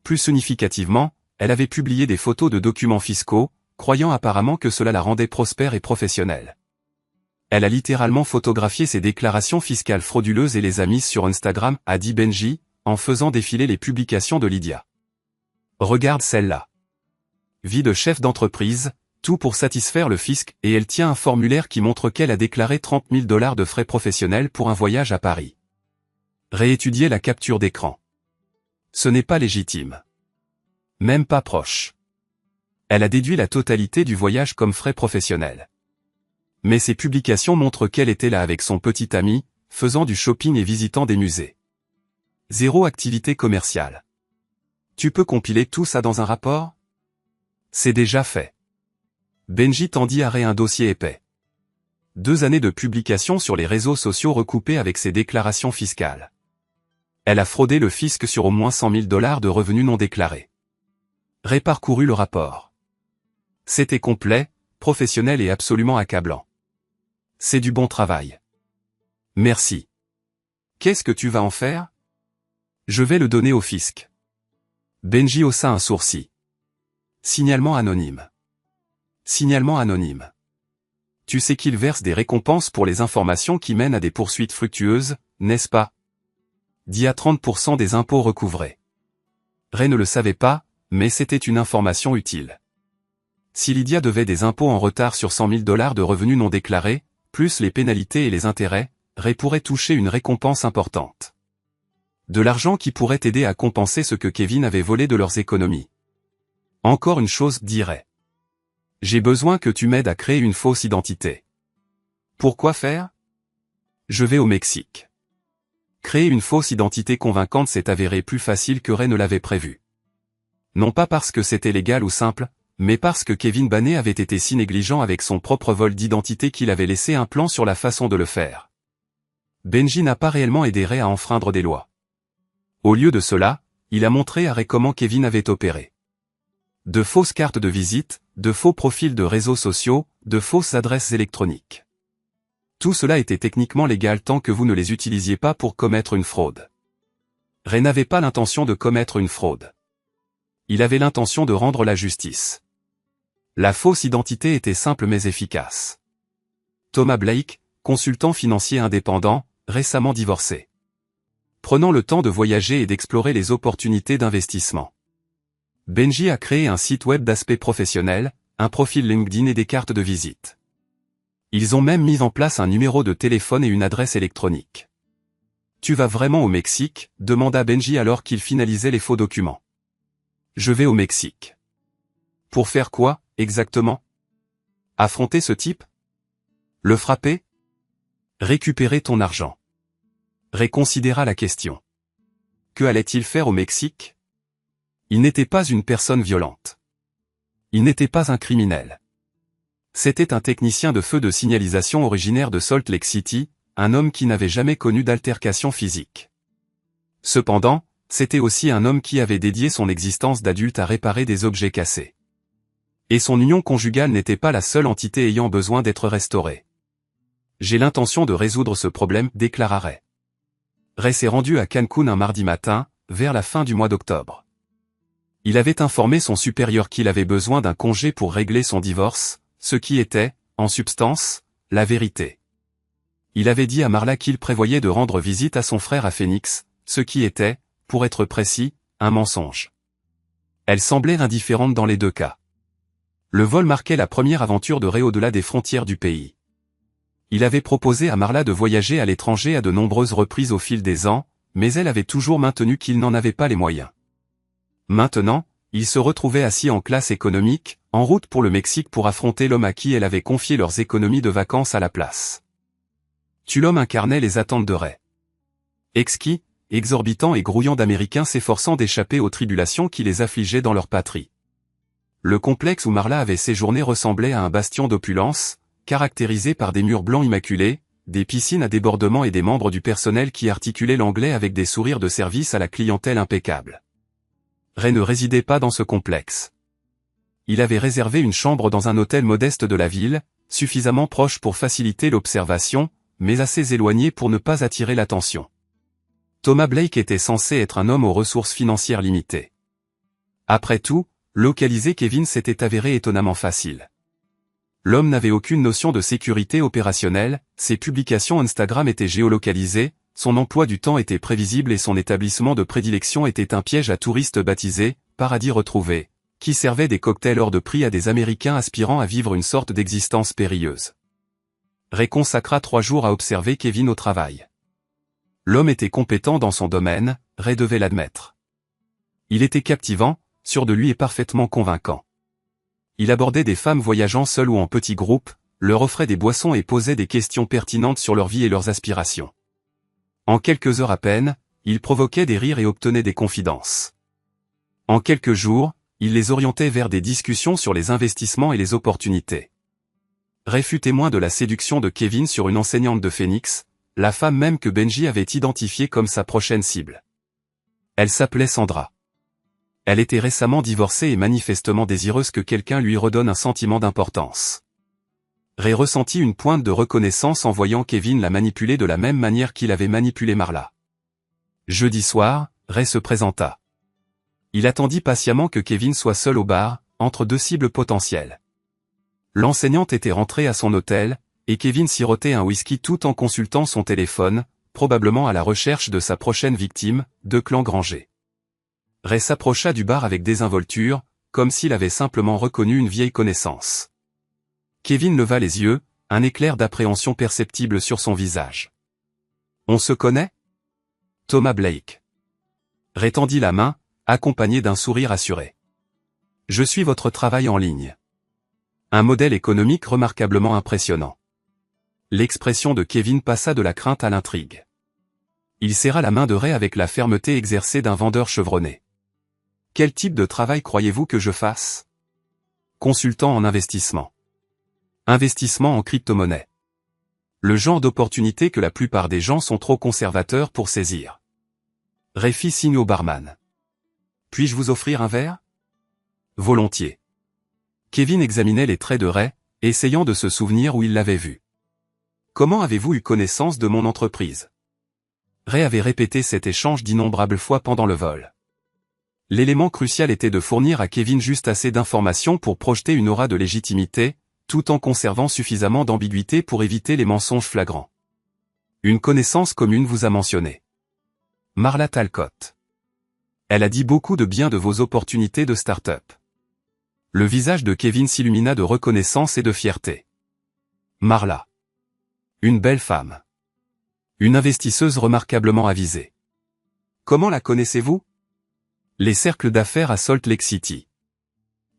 Plus significativement, elle avait publié des photos de documents fiscaux, croyant apparemment que cela la rendait prospère et professionnelle. Elle a littéralement photographié ses déclarations fiscales frauduleuses et les a mises sur Instagram, a dit Benji, en faisant défiler les publications de Lydia. Regarde celle-là. Vie de chef d'entreprise, Tout pour satisfaire le fisc, et elle tient un formulaire qui montre qu'elle a déclaré 30 000 $ de frais professionnels pour un voyage à Paris. Réétudiez la capture d'écran. Ce n'est pas légitime. Même pas proche. Elle a déduit la totalité du voyage comme frais professionnels. Mais ces publications montrent qu'elle était là avec son petit ami, faisant du shopping et visitant des musées. Zéro activité commerciale. Tu peux compiler tout ça dans un rapport? C'est déjà fait. Benji tendit à Ray un dossier épais. 2 années de publications sur les réseaux sociaux recoupées avec ses déclarations fiscales. Elle a fraudé le fisc sur au moins 100 000 $ de revenus non déclarés. Ray parcourut le rapport. C'était complet, professionnel et absolument accablant. C'est du bon travail. Merci. Qu'est-ce que tu vas en faire? Je vais le donner au fisc. Benji haussa un sourcil. Signalement anonyme. Signalement anonyme. Tu sais qu'il verse des récompenses pour les informations qui mènent à des poursuites fructueuses, n'est-ce pas? Dit à 30% des impôts recouvrés. Ray ne le savait pas, mais c'était une information utile. Si Lydia devait des impôts en retard sur 100 000 $ de revenus non déclarés, plus les pénalités et les intérêts, Ray pourrait toucher une récompense importante. De l'argent qui pourrait aider à compenser ce que Kevin avait volé de leurs économies. Encore une chose, dit Ray. J'ai besoin que tu m'aides à créer une fausse identité. Pourquoi faire? Je vais au Mexique. Créer une fausse identité convaincante s'est avéré plus facile que Ray ne l'avait prévu. Non pas parce que c'était légal ou simple, mais parce que Kevin Banné avait été si négligent avec son propre vol d'identité qu'il avait laissé un plan sur la façon de le faire. Benji n'a pas réellement aidé Ray à enfreindre des lois. Au lieu de cela, il a montré à Ray comment Kevin avait opéré. De fausses cartes de visite, de faux profils de réseaux sociaux, de fausses adresses électroniques. Tout cela était techniquement légal tant que vous ne les utilisiez pas pour commettre une fraude. Ray n'avait pas l'intention de commettre une fraude. Il avait l'intention de rendre la justice. La fausse identité était simple mais efficace. Thomas Blake, consultant financier indépendant, récemment divorcé. Prenant le temps de voyager et d'explorer les opportunités d'investissement. Benji a créé un site web d'aspect professionnel, un profil LinkedIn et des cartes de visite. Ils ont même mis en place un numéro de téléphone et une adresse électronique. Tu vas vraiment au Mexique? Demanda Benji alors qu'il finalisait les faux documents. Je vais au Mexique. Pour faire quoi, exactement? Affronter ce type? Le frapper? Récupérer ton argent. Ray considéra la question. Que allait-il faire au Mexique? Il n'était pas une personne violente. Il n'était pas un criminel. C'était un technicien de feu de signalisation originaire de Salt Lake City, un homme qui n'avait jamais connu d'altercation physique. Cependant, c'était aussi un homme qui avait dédié son existence d'adulte à réparer des objets cassés. Et son union conjugale n'était pas la seule entité ayant besoin d'être restaurée. J'ai l'intention de résoudre ce problème, déclara Ray. Ray s'est rendu à Cancun un mardi matin, vers la fin du mois d'octobre. Il avait informé son supérieur qu'il avait besoin d'un congé pour régler son divorce, ce qui était, en substance, la vérité. Il avait dit à Marla qu'il prévoyait de rendre visite à son frère à Phoenix, ce qui était, pour être précis, un mensonge. Elle semblait indifférente dans les deux cas. Le vol marquait la première aventure de Ray au-delà des frontières du pays. Il avait proposé à Marla de voyager à l'étranger à de nombreuses reprises au fil des ans, mais elle avait toujours maintenu qu'il n'en avait pas les moyens. Maintenant, il se retrouvait assis en classe économique, en route pour le Mexique pour affronter l'homme à qui elle avait confié leurs économies de vacances à la place. L'homme incarnait les attentes de Ray. Exquis, exorbitant et grouillant d'Américains s'efforçant d'échapper aux tribulations qui les affligeaient dans leur patrie. Le complexe où Marla avait séjourné ressemblait à un bastion d'opulence, caractérisé par des murs blancs immaculés, des piscines à débordement et des membres du personnel qui articulaient l'anglais avec des sourires de service à la clientèle impeccable. Ray ne résidait pas dans ce complexe. Il avait réservé une chambre dans un hôtel modeste de la ville, suffisamment proche pour faciliter l'observation, mais assez éloigné pour ne pas attirer l'attention. Thomas Blake était censé être un homme aux ressources financières limitées. Après tout, localiser Kevin s'était avéré étonnamment facile. L'homme n'avait aucune notion de sécurité opérationnelle, ses publications Instagram étaient géolocalisées, son emploi du temps était prévisible et son établissement de prédilection était un piège à touristes baptisé « Paradis retrouvé », qui servait des cocktails hors de prix à des Américains aspirant à vivre une sorte d'existence périlleuse. Ray consacra 3 jours à observer Kevin au travail. L'homme était compétent dans son domaine, Ray devait l'admettre. Il était captivant, sûr de lui et parfaitement convaincant. Il abordait des femmes voyageant seules ou en petits groupes, leur offrait des boissons et posait des questions pertinentes sur leur vie et leurs aspirations. En quelques heures à peine, il provoquait des rires et obtenait des confidences. En quelques jours, il les orientait vers des discussions sur les investissements et les opportunités. Ray fut témoin de la séduction de Kevin sur une enseignante de Phoenix, la femme même que Benji avait identifiée comme sa prochaine cible. Elle s'appelait Sandra. Elle était récemment divorcée et manifestement désireuse que quelqu'un lui redonne un sentiment d'importance. Ray ressentit une pointe de reconnaissance en voyant Kevin la manipuler de la même manière qu'il avait manipulé Marla. Jeudi soir, Ray se présenta. Il attendit patiemment que Kevin soit seul au bar, entre 2 cibles potentielles. L'enseignante était rentrée à son hôtel, et Kevin sirotait un whisky tout en consultant son téléphone, probablement à la recherche de sa prochaine victime, Declan Granger. Ray s'approcha du bar avec désinvolture, comme s'il avait simplement reconnu une vieille connaissance. Kevin leva les yeux, un éclair d'appréhension perceptible sur son visage. « On se connaît ? Thomas Blake. » Ray tendit la main, accompagné d'un sourire assuré. « Je suis votre travail en ligne. » Un modèle économique remarquablement impressionnant. L'expression de Kevin passa de la crainte à l'intrigue. Il serra la main de Ray avec la fermeté exercée d'un vendeur chevronné. « Quel type de travail croyez-vous que je fasse ? » Consultant en investissement. Investissement en crypto-monnaie. Le genre d'opportunité que la plupart des gens sont trop conservateurs pour saisir. Ray fit signe au barman. « Puis-je vous offrir un verre ? » Volontiers. Kevin examinait les traits de Ray, essayant de se souvenir où il l'avait vu. « Comment avez-vous eu connaissance de mon entreprise ?» Ray avait répété cet échange d'innombrables fois pendant le vol. L'élément crucial était de fournir à Kevin juste assez d'informations pour projeter une aura de légitimité, tout en conservant suffisamment d'ambiguïté pour éviter les mensonges flagrants. Une connaissance commune vous a mentionné. Marla Talcott. Elle a dit beaucoup de bien de vos opportunités de start-up. Le visage de Kevin s'illumina de reconnaissance et de fierté. Marla. Une belle femme. Une investisseuse remarquablement avisée. Comment la connaissez-vous ? Les cercles d'affaires à Salt Lake City.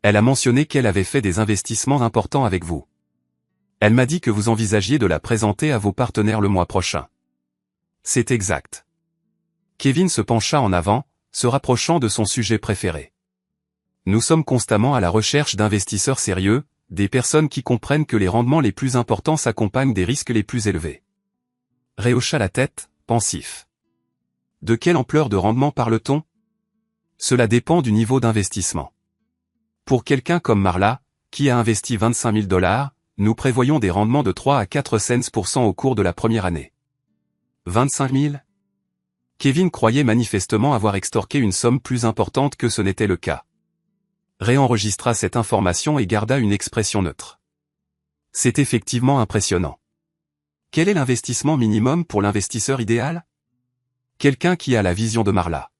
Elle a mentionné qu'elle avait fait des investissements importants avec vous. Elle m'a dit que vous envisagiez de la présenter à vos partenaires le mois prochain. C'est exact. Kevin se pencha en avant, se rapprochant de son sujet préféré. Nous sommes constamment à la recherche d'investisseurs sérieux, des personnes qui comprennent que les rendements les plus importants s'accompagnent des risques les plus élevés. Ray hocha la tête, pensif. De quelle ampleur de rendement parle-t-on ? Cela dépend du niveau d'investissement. Pour quelqu'un comme Marla, qui a investi 25 000 $, nous prévoyons des rendements de 3 à 4 cents% au cours de la première année. 25 000 ? Kevin croyait manifestement avoir extorqué une somme plus importante que ce n'était le cas. Ray enregistra cette information et garda une expression neutre. C'est effectivement impressionnant. Quel est l'investissement minimum pour l'investisseur idéal ? Quelqu'un qui a la vision de Marla.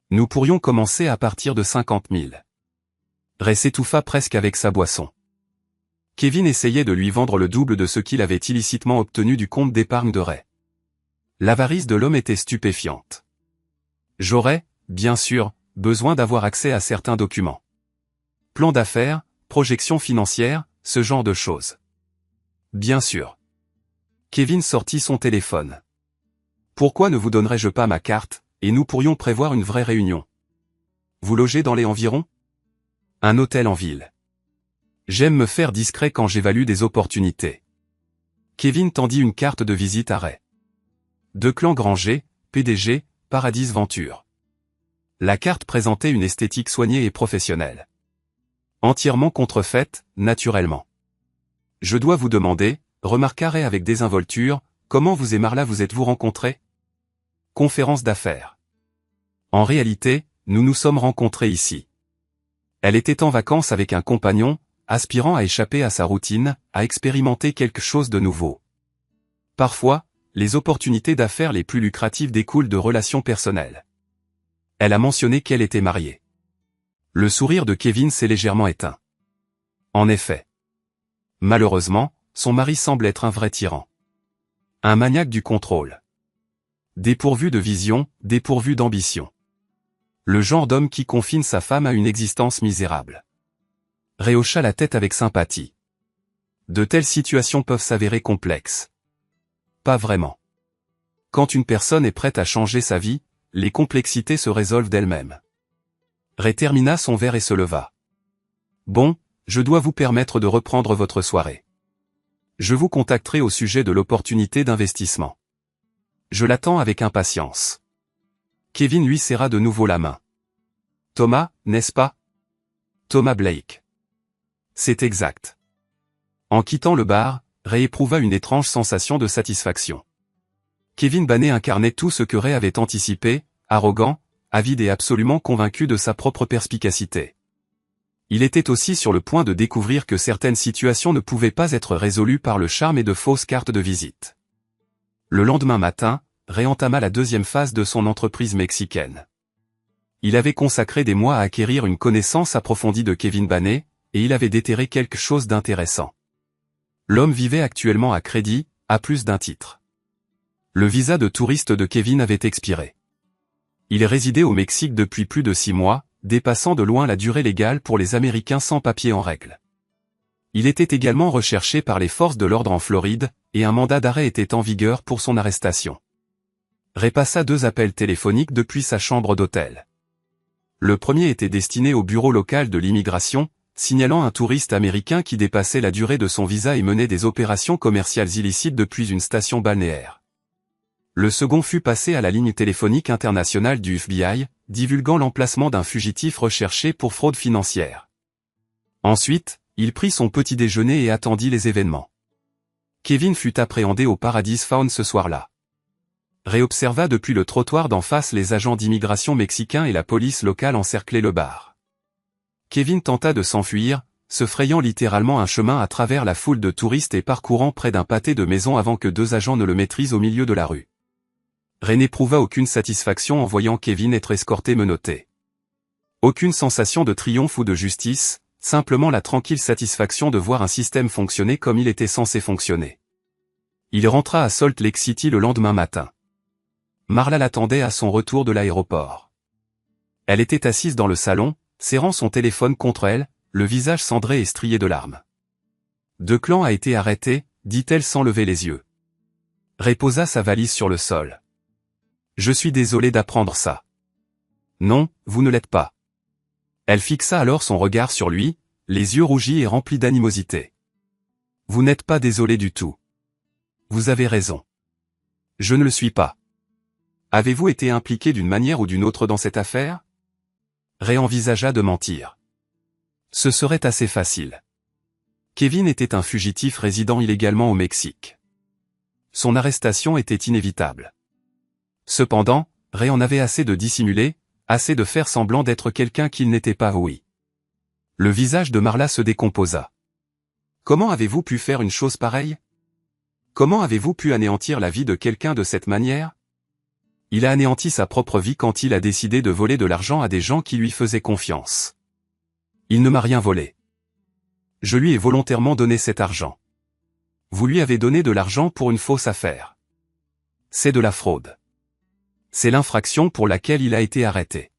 Nous pourrions commencer à partir de 50 000. Ray s'étouffa presque avec sa boisson. Kevin essayait de lui vendre le double de ce qu'il avait illicitement obtenu du compte d'épargne de Ray. L'avarice de l'homme était stupéfiante. J'aurais, bien sûr, besoin d'avoir accès à certains documents. Plan d'affaires, projections financières, ce genre de choses. Bien sûr. Kevin sortit son téléphone. Pourquoi ne vous donnerais-je pas ma carte, et nous pourrions prévoir une vraie réunion. Vous logez dans les environs ? Un hôtel en ville. J'aime me faire discret quand j'évalue des opportunités. Kevin tendit une carte de visite à Ray. Declan Granger, PDG, Paradis Venture. La carte présentait une esthétique soignée et professionnelle. Entièrement contrefaite, naturellement. Je dois vous demander, remarqua Ray avec désinvolture, comment vous et Marla vous êtes-vous rencontrés ? Conférence d'affaires. En réalité, nous nous sommes rencontrés ici. Elle était en vacances avec un compagnon, aspirant à échapper à sa routine, à expérimenter quelque chose de nouveau. Parfois, les opportunités d'affaires les plus lucratives découlent de relations personnelles. Elle a mentionné qu'elle était mariée. Le sourire de Kevin s'est légèrement éteint. En effet. Malheureusement, son mari semble être un vrai tyran. Un maniaque du contrôle. Dépourvu de vision, dépourvu d'ambition. Le genre d'homme qui confine sa femme à une existence misérable. Ray hocha la tête avec sympathie. De telles situations peuvent s'avérer complexes. Pas vraiment. Quand une personne est prête à changer sa vie, les complexités se résolvent d'elles-mêmes. Ray termina son verre et se leva. Bon, je dois vous permettre de reprendre votre soirée. Je vous contacterai au sujet de l'opportunité d'investissement. Je l'attends avec impatience. Kevin lui serra de nouveau la main. Thomas, n'est-ce pas? Thomas Blake. C'est exact. En quittant le bar, Ray éprouva une étrange sensation de satisfaction. Kevin Baney incarnait tout ce que Ray avait anticipé, arrogant, avide et absolument convaincu de sa propre perspicacité. Il était aussi sur le point de découvrir que certaines situations ne pouvaient pas être résolues par le charme et de fausses cartes de visite. Le lendemain matin, Ray entama la deuxième phase de son entreprise mexicaine. Il avait consacré des mois à acquérir une connaissance approfondie de Kevin Baney, et il avait déterré quelque chose d'intéressant. L'homme vivait actuellement à crédit, à plus d'un titre. Le visa de touriste de Kevin avait expiré. Il résidait au Mexique depuis plus de 6 mois, dépassant de loin la durée légale pour les Américains sans papier en règle. Il était également recherché par les forces de l'ordre en Floride, et un mandat d'arrêt était en vigueur pour son arrestation. Ray passa 2 appels téléphoniques depuis sa chambre d'hôtel. Le premier était destiné au bureau local de l'immigration, signalant un touriste américain qui dépassait la durée de son visa et menait des opérations commerciales illicites depuis une station balnéaire. Le second fut passé à la ligne téléphonique internationale du FBI, divulguant l'emplacement d'un fugitif recherché pour fraude financière. Ensuite, il prit son petit déjeuner et attendit les événements. Kevin fut appréhendé au Paradise Found ce soir-là. Ray observa depuis le trottoir d'en face les agents d'immigration mexicains et la police locale encercler le bar. Kevin tenta de s'enfuir, se frayant littéralement un chemin à travers la foule de touristes et parcourant près d'un pâté de maison avant que 2 agents ne le maîtrisent au milieu de la rue. Ray n'éprouva aucune satisfaction en voyant Kevin être escorté menotté. Aucune sensation de triomphe ou de justice, simplement la tranquille satisfaction de voir un système fonctionner comme il était censé fonctionner. Il rentra à Salt Lake City le lendemain matin. Marla l'attendait à son retour de l'aéroport. Elle était assise dans le salon, serrant son téléphone contre elle, le visage cendré et strié de larmes. Declan a été arrêté, dit-elle sans lever les yeux. Ray posa sa valise sur le sol. Je suis désolé d'apprendre ça. Non, vous ne l'êtes pas. Elle fixa alors son regard sur lui, les yeux rougis et remplis d'animosité. Vous n'êtes pas désolé du tout. Vous avez raison. Je ne le suis pas. Avez-vous été impliqué d'une manière ou d'une autre dans cette affaire? Ray envisagea de mentir. Ce serait assez facile. Kevin était un fugitif résidant illégalement au Mexique. Son arrestation était inévitable. Cependant, Ray en avait assez de dissimuler, assez de faire semblant d'être quelqu'un qu'il n'était pas. Oui. Le visage de Marla se décomposa. Comment avez-vous pu faire une chose pareille? Comment avez-vous pu anéantir la vie de quelqu'un de cette manière? Il a anéanti sa propre vie quand il a décidé de voler de l'argent à des gens qui lui faisaient confiance. Il ne m'a rien volé. Je lui ai volontairement donné cet argent. Vous lui avez donné de l'argent pour une fausse affaire. C'est de la fraude. C'est l'infraction pour laquelle il a été arrêté.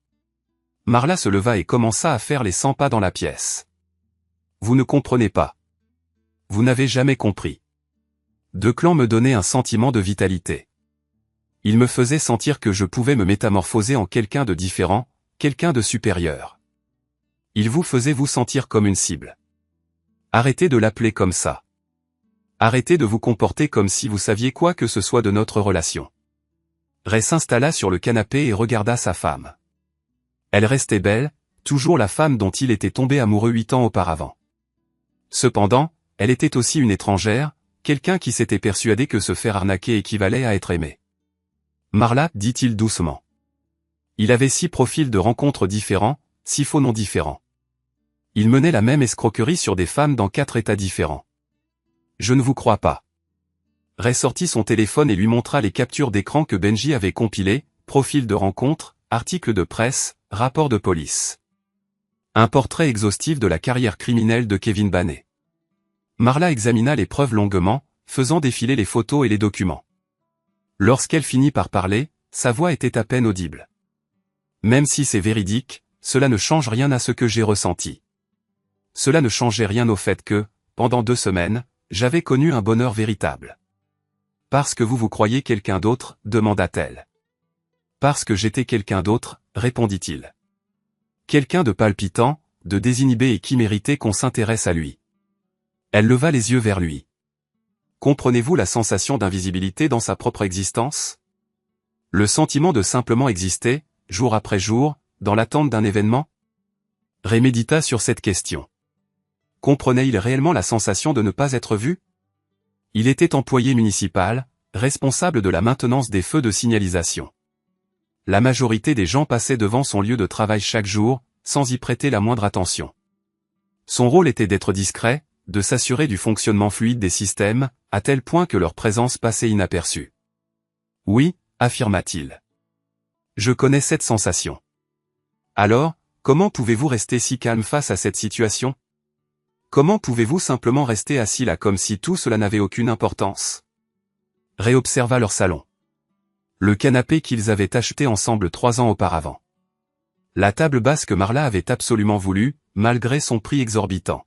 Marla se leva et commença à faire les 100 pas dans la pièce. Vous ne comprenez pas. Vous n'avez jamais compris. Declan me donnait un sentiment de vitalité. Il me faisait sentir que je pouvais me métamorphoser en quelqu'un de différent, quelqu'un de supérieur. Il vous faisait vous sentir comme une cible. Arrêtez de l'appeler comme ça. Arrêtez de vous comporter comme si vous saviez quoi que ce soit de notre relation. Ray s'installa sur le canapé et regarda sa femme. Elle restait belle, toujours la femme dont il était tombé amoureux 8 ans auparavant. Cependant, elle était aussi une étrangère, quelqu'un qui s'était persuadé que se faire arnaquer équivalait à être aimé. Marla, dit-il doucement. Il avait 6 profils de rencontres différents, 6 faux noms différents. Il menait la même escroquerie sur des femmes dans 4 états différents. Je ne vous crois pas. Ray sortit son téléphone et lui montra les captures d'écran que Benji avait compilées, profils de rencontres, articles de presse, rapports de police. Un portrait exhaustif de la carrière criminelle de Kevin Bannet. Marla examina les preuves longuement, faisant défiler les photos et les documents. Lorsqu'elle finit par parler, sa voix était à peine audible. Même si c'est véridique, cela ne change rien à ce que j'ai ressenti. Cela ne changeait rien au fait que, pendant 2 semaines, j'avais connu un bonheur véritable. Parce que vous croyez quelqu'un d'autre, demanda-t-elle. Parce que j'étais quelqu'un d'autre, répondit-il. Quelqu'un de palpitant, de désinhibé et qui méritait qu'on s'intéresse à lui. Elle leva les yeux vers lui. Comprenez-vous la sensation d'invisibilité dans sa propre existence? Le sentiment de simplement exister, jour après jour, dans l'attente d'un événement? Ray médita sur cette question. Comprenait-il réellement la sensation de ne pas être vu? Il était employé municipal, responsable de la maintenance des feux de signalisation. La majorité des gens passaient devant son lieu de travail chaque jour, sans y prêter la moindre attention. Son rôle était d'être discret, de s'assurer du fonctionnement fluide des systèmes, à tel point que leur présence passait inaperçue. Oui, affirma-t-il. Je connais cette sensation. Alors, comment pouvez-vous rester si calme face à cette situation? Comment pouvez-vous simplement rester assis là comme si tout cela n'avait aucune importance? Ray observa leur salon. Le canapé qu'ils avaient acheté ensemble 3 ans auparavant. La table basse que Marla avait absolument voulu, malgré son prix exorbitant.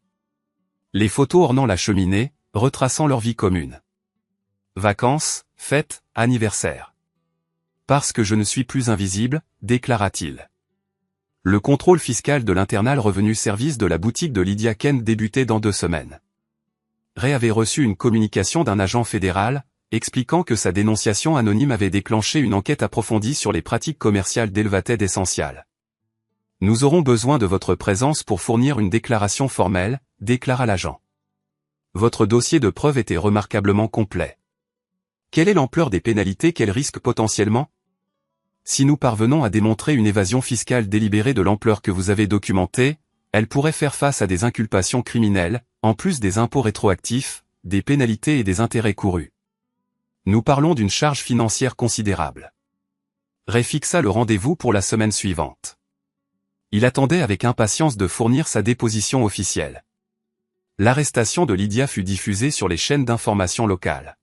Les photos ornant la cheminée, retraçant leur vie commune. Vacances, fêtes, anniversaires. Parce que je ne suis plus invisible, déclara-t-il. Le contrôle fiscal de l'internal revenu service de la boutique de Lydia Kent débutait dans 2 semaines. Ray avait reçu une communication d'un agent fédéral, expliquant que sa dénonciation anonyme avait déclenché une enquête approfondie sur les pratiques commerciales d'Elvated Essential. Nous aurons besoin de votre présence pour fournir une déclaration formelle, déclara l'agent. Votre dossier de preuve était remarquablement complet. Quelle est l'ampleur des pénalités qu'elle risque potentiellement? Si nous parvenons à démontrer une évasion fiscale délibérée de l'ampleur que vous avez documentée, elle pourrait faire face à des inculpations criminelles, en plus des impôts rétroactifs, des pénalités et des intérêts courus. Nous parlons d'une charge financière considérable. Ray fixa le rendez-vous pour la semaine suivante. Il attendait avec impatience de fournir sa déposition officielle. L'arrestation de Lydia fut diffusée sur les chaînes d'information locales.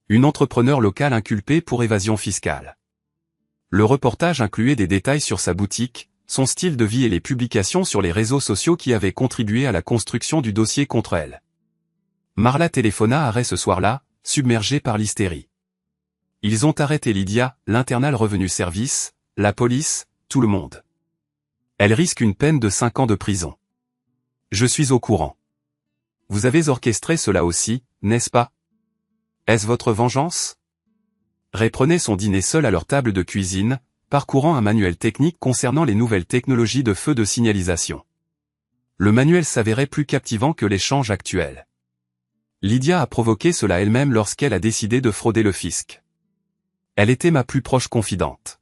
Une entrepreneur locale inculpée pour évasion fiscale. Le reportage incluait des détails sur sa boutique, son style de vie et les publications sur les réseaux sociaux qui avaient contribué à la construction du dossier contre elle. Marla téléphona à Ray ce soir-là, submergé par l'hystérie. Ils ont arrêté Lydia, l'internal revenu service, la police, tout le monde. Elle risque une peine de 5 ans de prison. Je suis au courant. Vous avez orchestré cela aussi, n'est-ce pas? Est-ce votre vengeance? Ray prenait son dîner seul à leur table de cuisine, parcourant un manuel technique concernant les nouvelles technologies de feux de signalisation. Le manuel s'avérait plus captivant que l'échange actuel. Lydia a provoqué cela elle-même lorsqu'elle a décidé de frauder le fisc. Elle était ma plus proche confidente.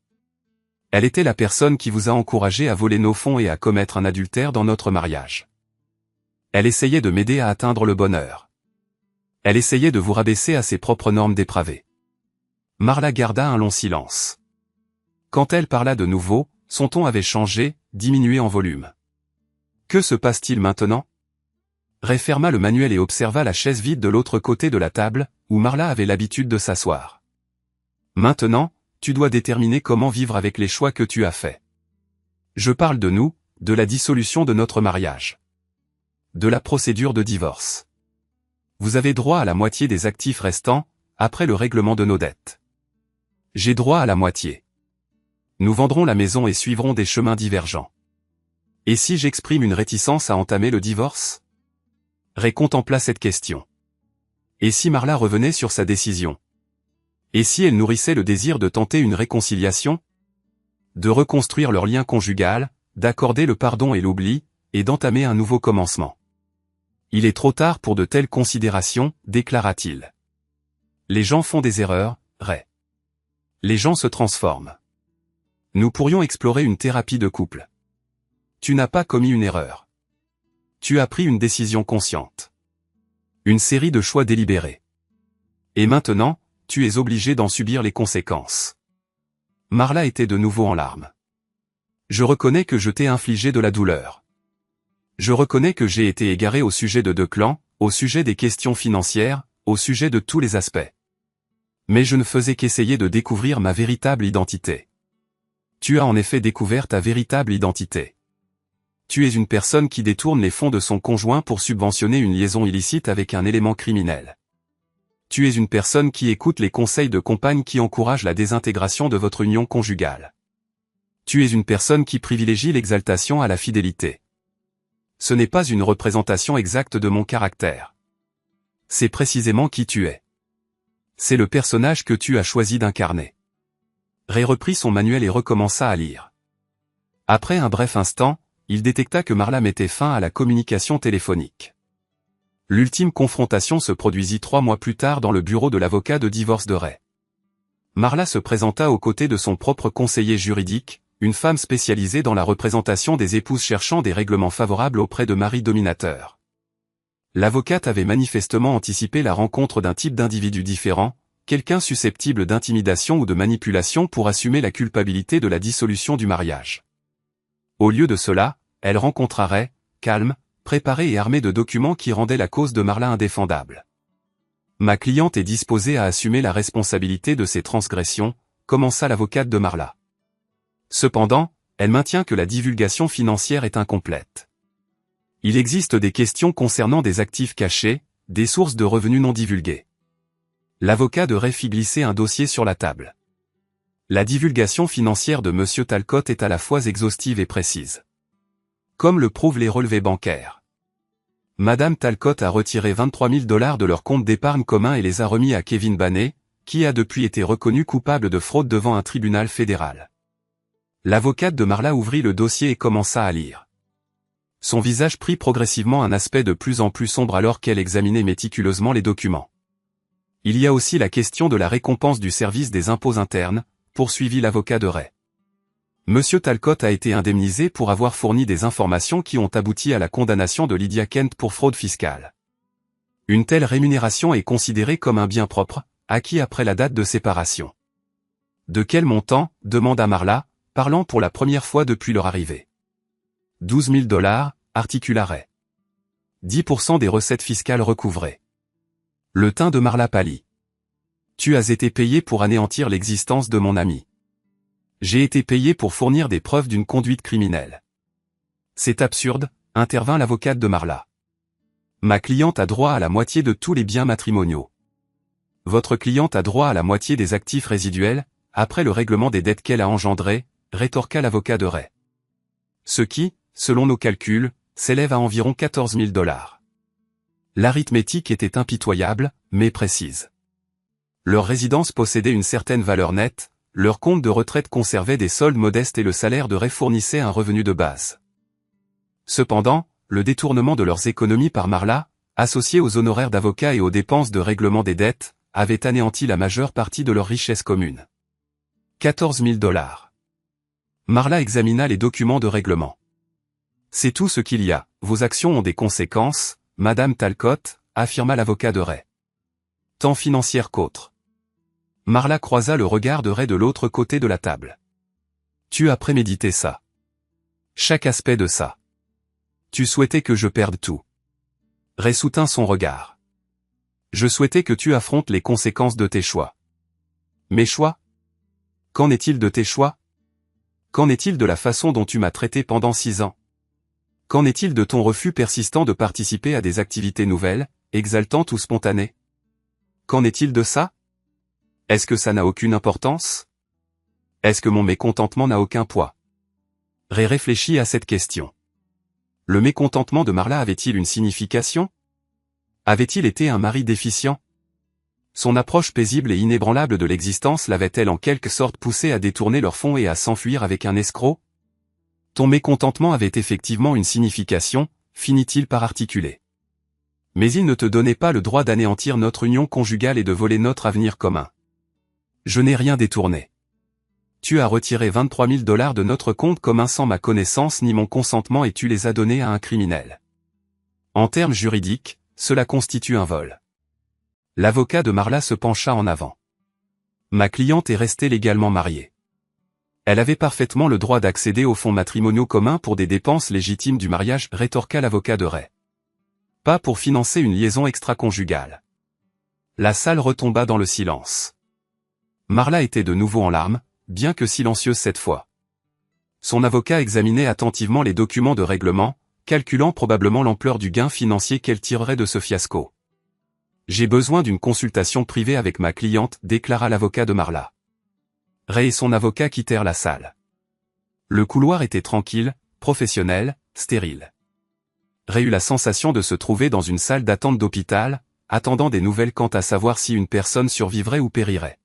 Elle était la personne qui vous a encouragé à voler nos fonds et à commettre un adultère dans notre mariage. Elle essayait de m'aider à atteindre le bonheur. Elle essayait de vous rabaisser à ses propres normes dépravées. Marla garda un long silence. Quand elle parla de nouveau, son ton avait changé, diminué en volume. Que se passe-t-il maintenant? Ray ferma le manuel et observa la chaise vide de l'autre côté de la table, où Marla avait l'habitude de s'asseoir. Maintenant, tu dois déterminer comment vivre avec les choix que tu as faits. Je parle de nous, de la dissolution de notre mariage. De la procédure de divorce. Vous avez droit à la moitié des actifs restants, après le règlement de nos dettes. J'ai droit à la moitié. Nous vendrons la maison et suivrons des chemins divergents. Et si j'exprime une réticence à entamer le divorce? Ray contempla cette question. Et si Marla revenait sur sa décision? Et si elle nourrissait le désir de tenter une réconciliation? De reconstruire leur lien conjugal, d'accorder le pardon et l'oubli, et d'entamer un nouveau commencement. Il est trop tard pour de telles considérations, déclara-t-il. Les gens font des erreurs, Ray. Les gens se transforment. Nous pourrions explorer une thérapie de couple. Tu n'as pas commis une erreur. Tu as pris une décision consciente. Une série de choix délibérés. Et maintenant, tu es obligé d'en subir les conséquences. Marla était de nouveau en larmes. Je reconnais que je t'ai infligé de la douleur, Je reconnais que j'ai été égaré au sujet de Declan, au sujet des questions financières, au sujet de tous les aspects. Mais je ne faisais qu'essayer de découvrir ma véritable identité. Tu as en effet découvert ta véritable identité. Tu es une personne qui détourne les fonds de son conjoint pour subventionner une liaison illicite avec un élément criminel. Tu es une personne qui écoute les conseils de compagne qui encouragent la désintégration de votre union conjugale. Tu es une personne qui privilégie l'exaltation à la fidélité. Ce n'est pas une représentation exacte de mon caractère. C'est précisément qui tu es. C'est le personnage que tu as choisi d'incarner. Ray reprit son manuel et recommença à lire. Après un bref instant, il détecta que Marla mettait fin à la communication téléphonique. L'ultime confrontation se produisit 3 mois plus tard dans le bureau de l'avocat de divorce de Ray. Marla se présenta aux côtés de son propre conseiller juridique, une femme spécialisée dans la représentation des épouses cherchant des règlements favorables auprès de maris dominateurs. L'avocate avait manifestement anticipé la rencontre d'un type d'individu différent, quelqu'un susceptible d'intimidation ou de manipulation pour assumer la culpabilité de la dissolution du mariage. Au lieu de cela, elle rencontra Ray, calme, préparé et armé de documents qui rendaient la cause de Marla indéfendable. Ma cliente est disposée à assumer la responsabilité de ses transgressions, commença l'avocate de Marla. Cependant, elle maintient que la divulgation financière est incomplète. Il existe des questions concernant des actifs cachés, des sources de revenus non divulguées. L'avocat de Ray fit glisser un dossier sur la table. La divulgation financière de M. Talcott est à la fois exhaustive et précise. Comme le prouvent les relevés bancaires. Madame Talcott a retiré 23 000 $ de leur compte d'épargne commun et les a remis à Kevin Baney, qui a depuis été reconnu coupable de fraude devant un tribunal fédéral. L'avocate de Marla ouvrit le dossier et commença à lire. Son visage prit progressivement un aspect de plus en plus sombre alors qu'elle examinait méticuleusement les documents. Il y a aussi la question de la récompense du service des impôts internes, poursuivit l'avocat de Ray. Monsieur Talcott a été indemnisé pour avoir fourni des informations qui ont abouti à la condamnation de Lydia Kent pour fraude fiscale. Une telle rémunération est considérée comme un bien propre, acquis après la date de séparation. De quel montant, demanda Marla, parlant pour la première fois depuis leur arrivée. 12 000 $, articula Ray. 10% des recettes fiscales recouvrées. Le teint de Marla pâlit. Tu as été payé pour anéantir l'existence de mon ami. J'ai été payé pour fournir des preuves d'une conduite criminelle. C'est absurde, intervint l'avocate de Marla. Ma cliente a droit à la moitié de tous les biens matrimoniaux. Votre cliente a droit à la moitié des actifs résiduels, après le règlement des dettes qu'elle a engendrées, rétorqua l'avocat de Ray. Ce qui, selon nos calculs, s'élève à environ 14 000 $. L'arithmétique était impitoyable, mais précise. Leur résidence possédait une certaine valeur nette, leur compte de retraite conservait des soldes modestes et le salaire de Ray fournissait un revenu de base. Cependant, le détournement de leurs économies par Marla, associé aux honoraires d'avocats et aux dépenses de règlement des dettes, avait anéanti la majeure partie de leur richesse commune. 14 000 $. Marla examina les documents de règlement. C'est tout ce qu'il y a, vos actions ont des conséquences, Madame Talcott, affirma l'avocat de Ray. Tant financière qu'autre. Marla croisa le regard de Ray de l'autre côté de la table. Tu as prémédité ça. Chaque aspect de ça. Tu souhaitais que je perde tout. Ray soutint son regard. Je souhaitais que tu affrontes les conséquences de tes choix. Mes choix? Qu'en est-il de tes choix? Qu'en est-il de la façon dont tu m'as traité pendant 6 ans? Qu'en est-il de ton refus persistant de participer à des activités nouvelles, exaltantes ou spontanées? Qu'en est-il de ça? Est-ce que ça n'a aucune importance? Est-ce que mon mécontentement n'a aucun poids? Ray réfléchit à cette question. Le mécontentement de Marla avait-il une signification? Avait-il été un mari déficient? Son approche paisible et inébranlable de l'existence l'avait-elle en quelque sorte poussé à détourner leurs fonds et à s'enfuir avec un escroc? Ton mécontentement avait effectivement une signification, finit-il par articuler. Mais il ne te donnait pas le droit d'anéantir notre union conjugale et de voler notre avenir commun. Je n'ai rien détourné. Tu as retiré 23 000 $ de notre compte commun sans ma connaissance ni mon consentement et tu les as donnés à un criminel. En termes juridiques, cela constitue un vol. L'avocat de Marla se pencha en avant. Ma cliente est restée légalement mariée. Elle avait parfaitement le droit d'accéder aux fonds matrimoniaux communs pour des dépenses légitimes du mariage, rétorqua l'avocat de Ray. Pas pour financer une liaison extra-conjugale. La salle retomba dans le silence. Marla était de nouveau en larmes, bien que silencieuse cette fois. Son avocat examinait attentivement les documents de règlement, calculant probablement l'ampleur du gain financier qu'elle tirerait de ce fiasco. « J'ai besoin d'une consultation privée avec ma cliente », déclara l'avocat de Marla. Ray et son avocat quittèrent la salle. Le couloir était tranquille, professionnel, stérile. Ray eut la sensation de se trouver dans une salle d'attente d'hôpital, attendant des nouvelles quant à savoir si une personne survivrait ou périrait.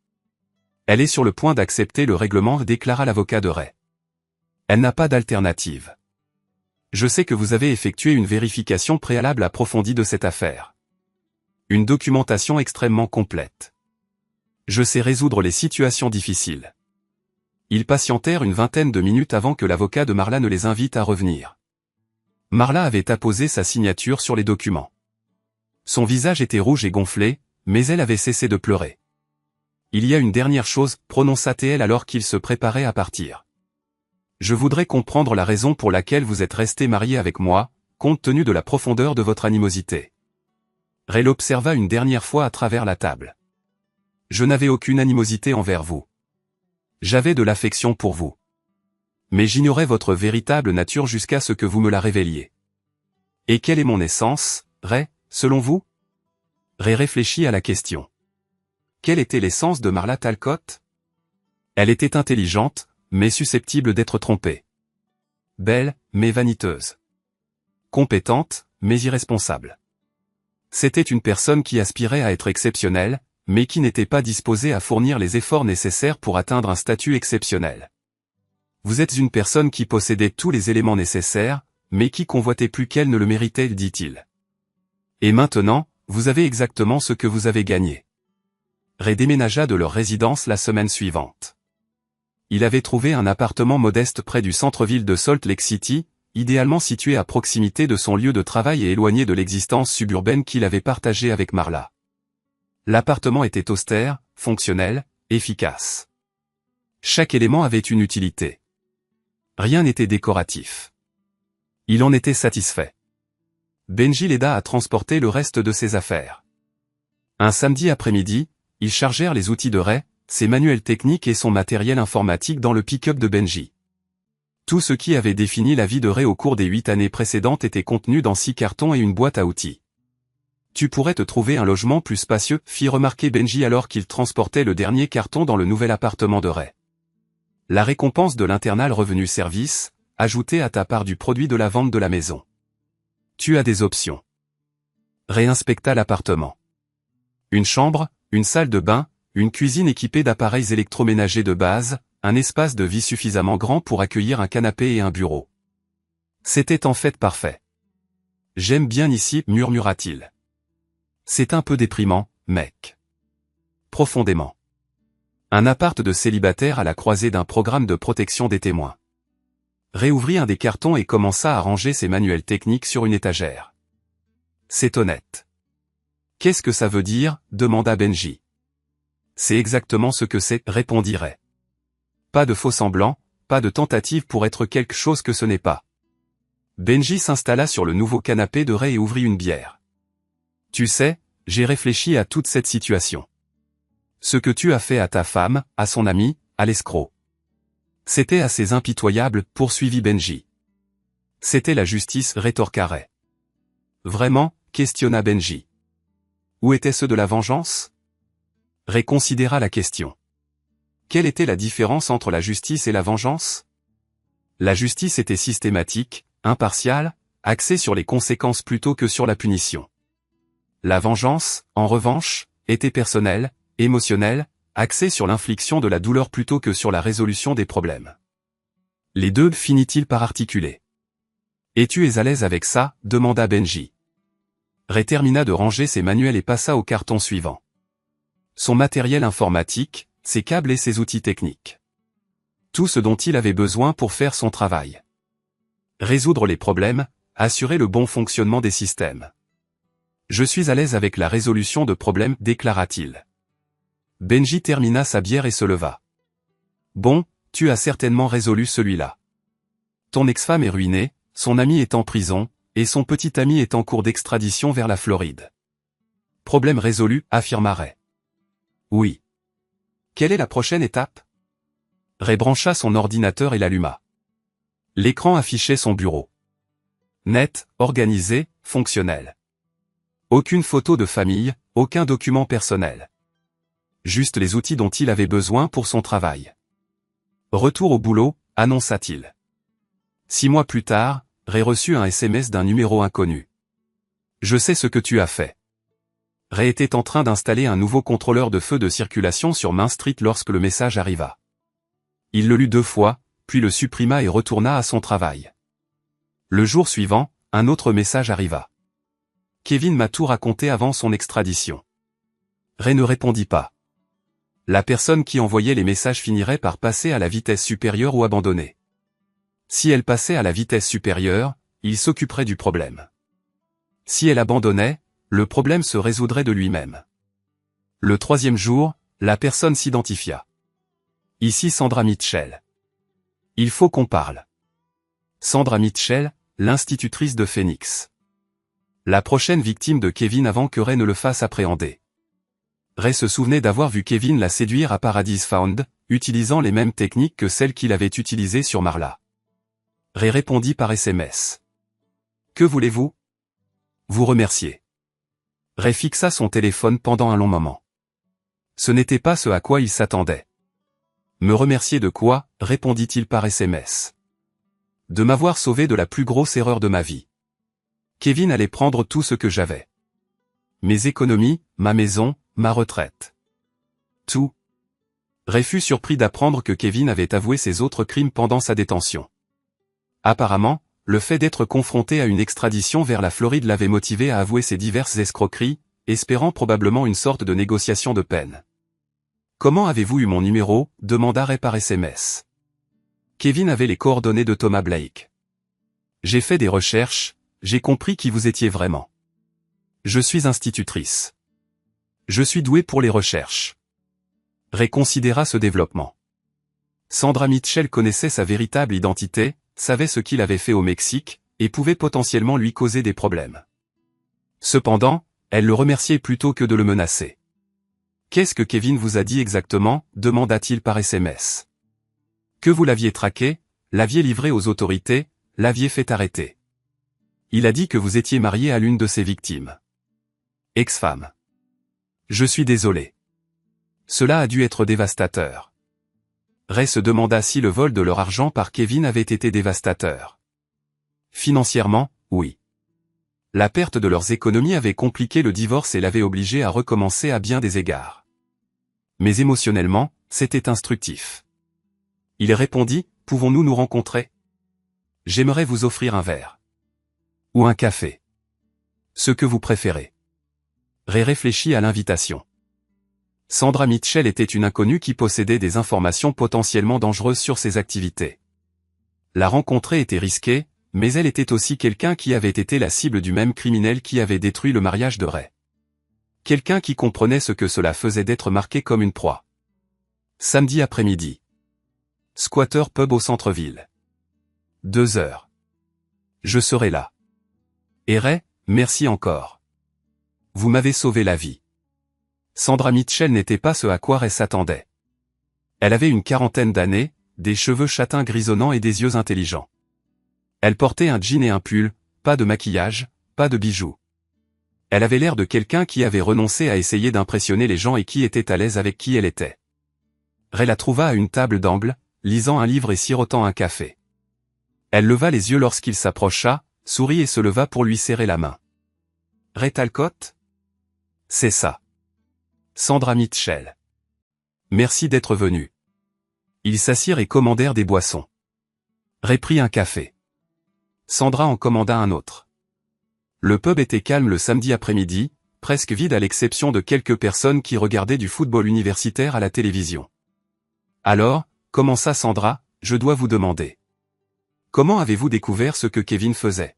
Elle est sur le point d'accepter le règlement, déclara l'avocat de Ray. Elle n'a pas d'alternative. Je sais que vous avez effectué une vérification préalable approfondie de cette affaire. Une documentation extrêmement complète. Je sais résoudre les situations difficiles. Ils patientèrent une vingtaine de minutes avant que l'avocat de Marla ne les invite à revenir. Marla avait apposé sa signature sur les documents. Son visage était rouge et gonflé, mais elle avait cessé de pleurer. Il y a une dernière chose, prononça-t-elle alors qu'il se préparait à partir. Je voudrais comprendre la raison pour laquelle vous êtes resté marié avec moi, compte tenu de la profondeur de votre animosité. Ray l'observa une dernière fois à travers la table. Je n'avais aucune animosité envers vous. J'avais de l'affection pour vous. Mais j'ignorais votre véritable nature jusqu'à ce que vous me la révéliez. Et quelle est mon essence, Ray, selon vous? Ray réfléchit à la question. Quelle était l'essence de Marla Talcott? Elle était intelligente, mais susceptible d'être trompée. Belle, mais vaniteuse. Compétente, mais irresponsable. C'était une personne qui aspirait à être exceptionnelle, mais qui n'était pas disposée à fournir les efforts nécessaires pour atteindre un statut exceptionnel. Vous êtes une personne qui possédait tous les éléments nécessaires, mais qui convoitait plus qu'elle ne le méritait, dit-il. Et maintenant, vous avez exactement ce que vous avez gagné. Ray déménagea de leur résidence la semaine suivante. Il avait trouvé un appartement modeste près du centre-ville de Salt Lake City, idéalement situé à proximité de son lieu de travail et éloigné de l'existence suburbaine qu'il avait partagée avec Marla. L'appartement était austère, fonctionnel, efficace. Chaque élément avait une utilité. Rien n'était décoratif. Il en était satisfait. Benji l'aida à transporter le reste de ses affaires. Un samedi après-midi, ils chargèrent les outils de Ray, ses manuels techniques et son matériel informatique dans le pick-up de Benji. Tout ce qui avait défini la vie de Ray au cours des 8 années précédentes était contenu dans 6 cartons et une boîte à outils. Tu pourrais te trouver un logement plus spacieux, fit remarquer Benji alors qu'il transportait le dernier carton dans le nouvel appartement de Ray. La récompense de l'internal revenu service, ajoutée à ta part du produit de la vente de la maison. Tu as des options. Ray inspecta l'appartement. Une chambre, une salle de bain, une cuisine équipée d'appareils électroménagers de base, un espace de vie suffisamment grand pour accueillir un canapé et un bureau. C'était en fait parfait. J'aime bien ici, murmura-t-il. C'est un peu déprimant, mec. Profondément. Un appart de célibataire à la croisée d'un programme de protection des témoins. Ray ouvrit un des cartons et commença à ranger ses manuels techniques sur une étagère. C'est honnête. Qu'est-ce que ça veut dire, demanda Benji. C'est exactement ce que c'est, répondit Ray. Pas de faux semblants, pas de tentative pour être quelque chose que ce n'est pas. Benji s'installa sur le nouveau canapé de Ray et ouvrit une bière. Tu sais, j'ai réfléchi à toute cette situation. Ce que tu as fait à ta femme, à son ami, à l'escroc. C'était assez impitoyable, poursuivit Benji. C'était la justice, rétorqua Ray. Vraiment, questionna Benji. Où était ce de la vengeance? Ray considéra la question. Quelle était la différence entre la justice et la vengeance? La justice était systématique, impartiale, axée sur les conséquences plutôt que sur la punition. La vengeance, en revanche, était personnelle, émotionnelle, axée sur l'infliction de la douleur plutôt que sur la résolution des problèmes. Les deux, finit-il par articuler. Et tu es à l'aise avec ça, demanda Benji. Ray termina de ranger ses manuels et passa au carton suivant. Son matériel informatique, ses câbles et ses outils techniques. Tout ce dont il avait besoin pour faire son travail. Résoudre les problèmes, assurer le bon fonctionnement des systèmes. Je suis à l'aise avec la résolution de problèmes, déclara-t-il. Benji termina sa bière et se leva. Bon, tu as certainement résolu celui-là. Ton ex-femme est ruinée, son ami est en prison, et son petit ami est en cours d'extradition vers la Floride. Problème résolu, affirma Ray. Oui. Quelle est la prochaine étape? Ray brancha son ordinateur et l'alluma. L'écran affichait son bureau. Net, organisé, fonctionnel. Aucune photo de famille, aucun document personnel. Juste les outils dont il avait besoin pour son travail. Retour au boulot, annonça-t-il. 6 mois plus tard, Ray reçut un SMS d'un numéro inconnu. Je sais ce que tu as fait. Ray était en train d'installer un nouveau contrôleur de feu de circulation sur Main Street lorsque le message arriva. Il le lut 2 fois, puis le supprima et retourna à son travail. Le jour suivant, un autre message arriva. Kevin m'a tout raconté avant son extradition. Ray ne répondit pas. La personne qui envoyait les messages finirait par passer à la vitesse supérieure ou abandonner. Si elle passait à la vitesse supérieure, il s'occuperait du problème. Si elle abandonnait, le problème se résoudrait de lui-même. Le 3e jour, la personne s'identifia. Ici Sandra Mitchell. Il faut qu'on parle. Sandra Mitchell, l'institutrice de Phoenix. La prochaine victime de Kevin avant que Ray ne le fasse appréhender. Ray se souvenait d'avoir vu Kevin la séduire à Paradise Found, utilisant les mêmes techniques que celles qu'il avait utilisées sur Marla. Ray répondit par SMS. Que voulez-vous? Vous remercier. Ray fixa son téléphone pendant un long moment. Ce n'était pas ce à quoi il s'attendait. Me remercier de quoi? Répondit-il par SMS. De m'avoir sauvé de la plus grosse erreur de ma vie. Kevin allait prendre tout ce que j'avais. Mes économies, ma maison, ma retraite. Tout. Ray fut surpris d'apprendre que Kevin avait avoué ses autres crimes pendant sa détention. Apparemment, le fait d'être confronté à une extradition vers la Floride l'avait motivé à avouer ses diverses escroqueries, espérant probablement une sorte de négociation de peine. Comment avez-vous eu mon numéro? Demanda Ray par SMS. Kevin avait les coordonnées de Thomas Blake. J'ai fait des recherches, j'ai compris qui vous étiez vraiment. Je suis institutrice. Je suis doué pour les recherches. Ray considéra ce développement. Sandra Mitchell connaissait sa véritable identité, savait ce qu'il avait fait au Mexique, et pouvait potentiellement lui causer des problèmes. Cependant, elle le remerciait plutôt que de le menacer. Qu'est-ce que Kevin vous a dit exactement? Demanda-t-il par SMS. Que vous l'aviez traqué, l'aviez livré aux autorités, l'aviez fait arrêter. Il a dit que vous étiez marié à l'une de ses victimes. Ex-femme. Je suis désolé. Cela a dû être dévastateur. Ray se demanda si le vol de leur argent par Kevin avait été dévastateur. Financièrement, oui. La perte de leurs économies avait compliqué le divorce et l'avait obligé à recommencer à bien des égards. Mais émotionnellement, c'était instructif. Il répondit, pouvons-nous nous rencontrer? J'aimerais vous offrir un verre. Ou un café. Ce que vous préférez. Ray réfléchit à l'invitation. Sandra Mitchell était une inconnue qui possédait des informations potentiellement dangereuses sur ses activités. La rencontrer était risquée, mais elle était aussi quelqu'un qui avait été la cible du même criminel qui avait détruit le mariage de Ray. Quelqu'un qui comprenait ce que cela faisait d'être marqué comme une proie. Samedi après-midi. Squatter pub au centre-ville. 2 heures. Je serai là. Et Ray, merci encore. Vous m'avez sauvé la vie. Sandra Mitchell n'était pas ce à quoi Ray s'attendait. Elle avait une 40aine d'années, des cheveux châtains grisonnants et des yeux intelligents. Elle portait un jean et un pull, pas de maquillage, pas de bijoux. Elle avait l'air de quelqu'un qui avait renoncé à essayer d'impressionner les gens et qui était à l'aise avec qui elle était. Ray la trouva à une table d'angle, lisant un livre et sirotant un café. Elle leva les yeux lorsqu'il s'approcha, sourit et se leva pour lui serrer la main. Ray Talcott? C'est ça. Sandra Mitchell. Merci d'être venu. Ils s'assirent et commandèrent des boissons. Ray prit un café. Sandra en commanda un autre. Le pub était calme le samedi après-midi, presque vide à l'exception de quelques personnes qui regardaient du football universitaire à la télévision. Alors, commença Sandra, je dois vous demander. Comment avez-vous découvert ce que Kevin faisait?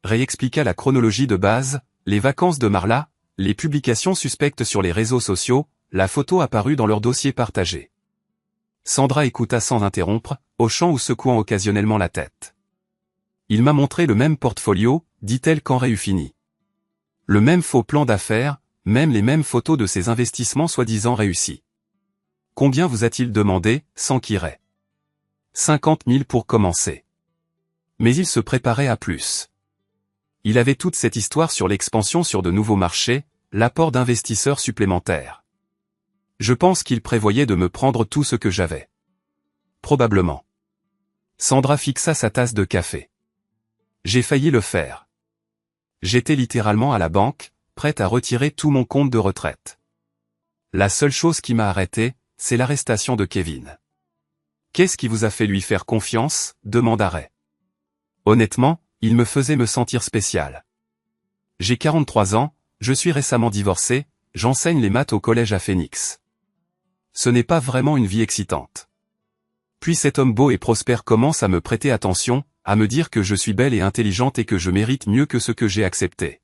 Ray expliqua la chronologie de base, les vacances de Marla, les publications suspectes sur les réseaux sociaux, la photo apparue dans leur dossier partagé. Sandra écouta sans interrompre, hochant ou secouant occasionnellement la tête. Il m'a montré le même portfolio, dit-elle quand eut fini. Le même faux plan d'affaires, même les mêmes photos de ses investissements soi-disant réussis. Combien vous a-t-il demandé, s'enquirait. 50 000 pour commencer. Mais il se préparait à plus. Il avait toute cette histoire sur l'expansion sur de nouveaux marchés, l'apport d'investisseurs supplémentaires. Je pense qu'il prévoyait de me prendre tout ce que j'avais. Probablement. Sandra fixa sa tasse de café. J'ai failli le faire. J'étais littéralement à la banque, prête à retirer tout mon compte de retraite. La seule chose qui m'a arrêté, c'est l'arrestation de Kevin. Qu'est-ce qui vous a fait lui faire confiance, demanda Ray. Honnêtement, il me faisait me sentir spécial. J'ai 43 ans, je suis récemment divorcé, j'enseigne les maths au collège à Phoenix. Ce n'est pas vraiment une vie excitante. Puis cet homme beau et prospère commence à me prêter attention, à me dire que je suis belle et intelligente et que je mérite mieux que ce que j'ai accepté.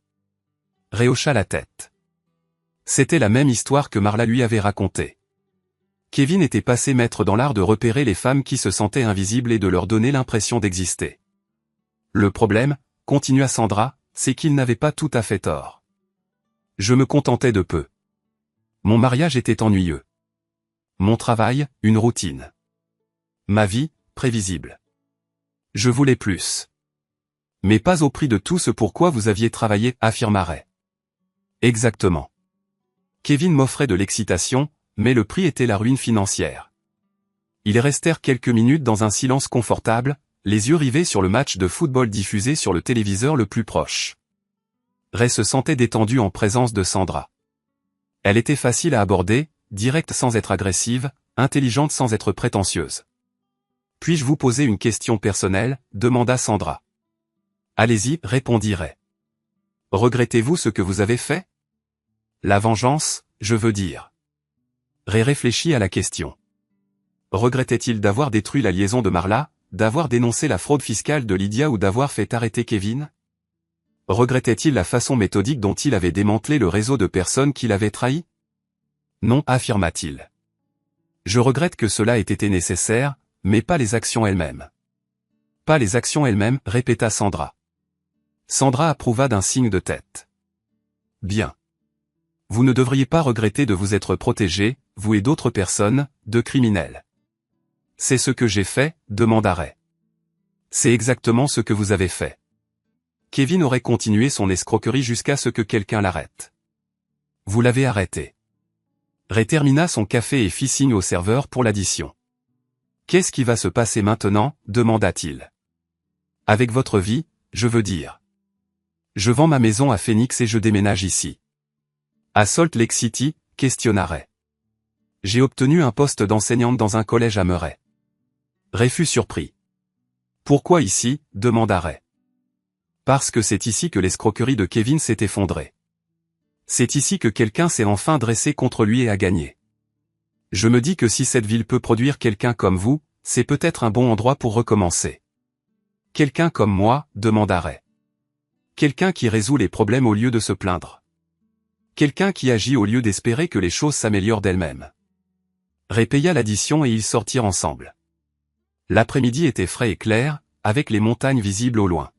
Ray hocha la tête. C'était la même histoire que Marla lui avait racontée. Kevin était passé maître dans l'art de repérer les femmes qui se sentaient invisibles et de leur donner l'impression d'exister. Le problème, continua Sandra, c'est qu'il n'avait pas tout à fait tort. Je me contentais de peu. Mon mariage était ennuyeux. Mon travail, une routine. Ma vie, prévisible. Je voulais plus. Mais pas au prix de tout ce pourquoi vous aviez travaillé, affirma Ray. Exactement. Kevin m'offrait de l'excitation, mais le prix était la ruine financière. Ils restèrent quelques minutes dans un silence confortable, les yeux rivés sur le match de football diffusé sur le téléviseur le plus proche. Ray se sentait détendu en présence de Sandra. Elle était facile à aborder, directe sans être agressive, intelligente sans être prétentieuse. Puis-je vous poser une question personnelle, demanda Sandra. Allez-y, répondit Ray. Regrettez-vous ce que vous avez fait? La vengeance, je veux dire. Ray réfléchit à la question. Regrettait-il d'avoir détruit la liaison de Marla, d'avoir dénoncé la fraude fiscale de Lydia ou d'avoir fait arrêter Kevin? Regrettait-il la façon méthodique dont il avait démantelé le réseau de personnes qui l'avaient trahi? Non, affirma-t-il. Je regrette que cela ait été nécessaire, mais pas les actions elles-mêmes. Pas les actions elles-mêmes, répéta Sandra. Sandra approuva d'un signe de tête. Bien. Vous ne devriez pas regretter de vous être protégé, vous et d'autres personnes, de criminels. C'est ce que j'ai fait, demanda Ray. C'est exactement ce que vous avez fait. Kevin aurait continué son escroquerie jusqu'à ce que quelqu'un l'arrête. Vous l'avez arrêté. Ray termina son café et fit signe au serveur pour l'addition. Qu'est-ce qui va se passer maintenant, demanda-t-il. Avec votre vie, je veux dire. Je vends ma maison à Phoenix et je déménage ici. À Salt Lake City, questionna Ray. J'ai obtenu un poste d'enseignante dans un collège à Murray. Ray fut surpris. Pourquoi ici, demanda Ray. Parce que c'est ici que l'escroquerie de Kevin s'est effondrée. C'est ici que quelqu'un s'est enfin dressé contre lui et a gagné. Je me dis que si cette ville peut produire quelqu'un comme vous, c'est peut-être un bon endroit pour recommencer. Quelqu'un comme moi, demanda Ray. Quelqu'un qui résout les problèmes au lieu de se plaindre. Quelqu'un qui agit au lieu d'espérer que les choses s'améliorent d'elles-mêmes. Ray paya l'addition et ils sortirent ensemble. L'après-midi était frais et clair, avec les montagnes visibles au loin.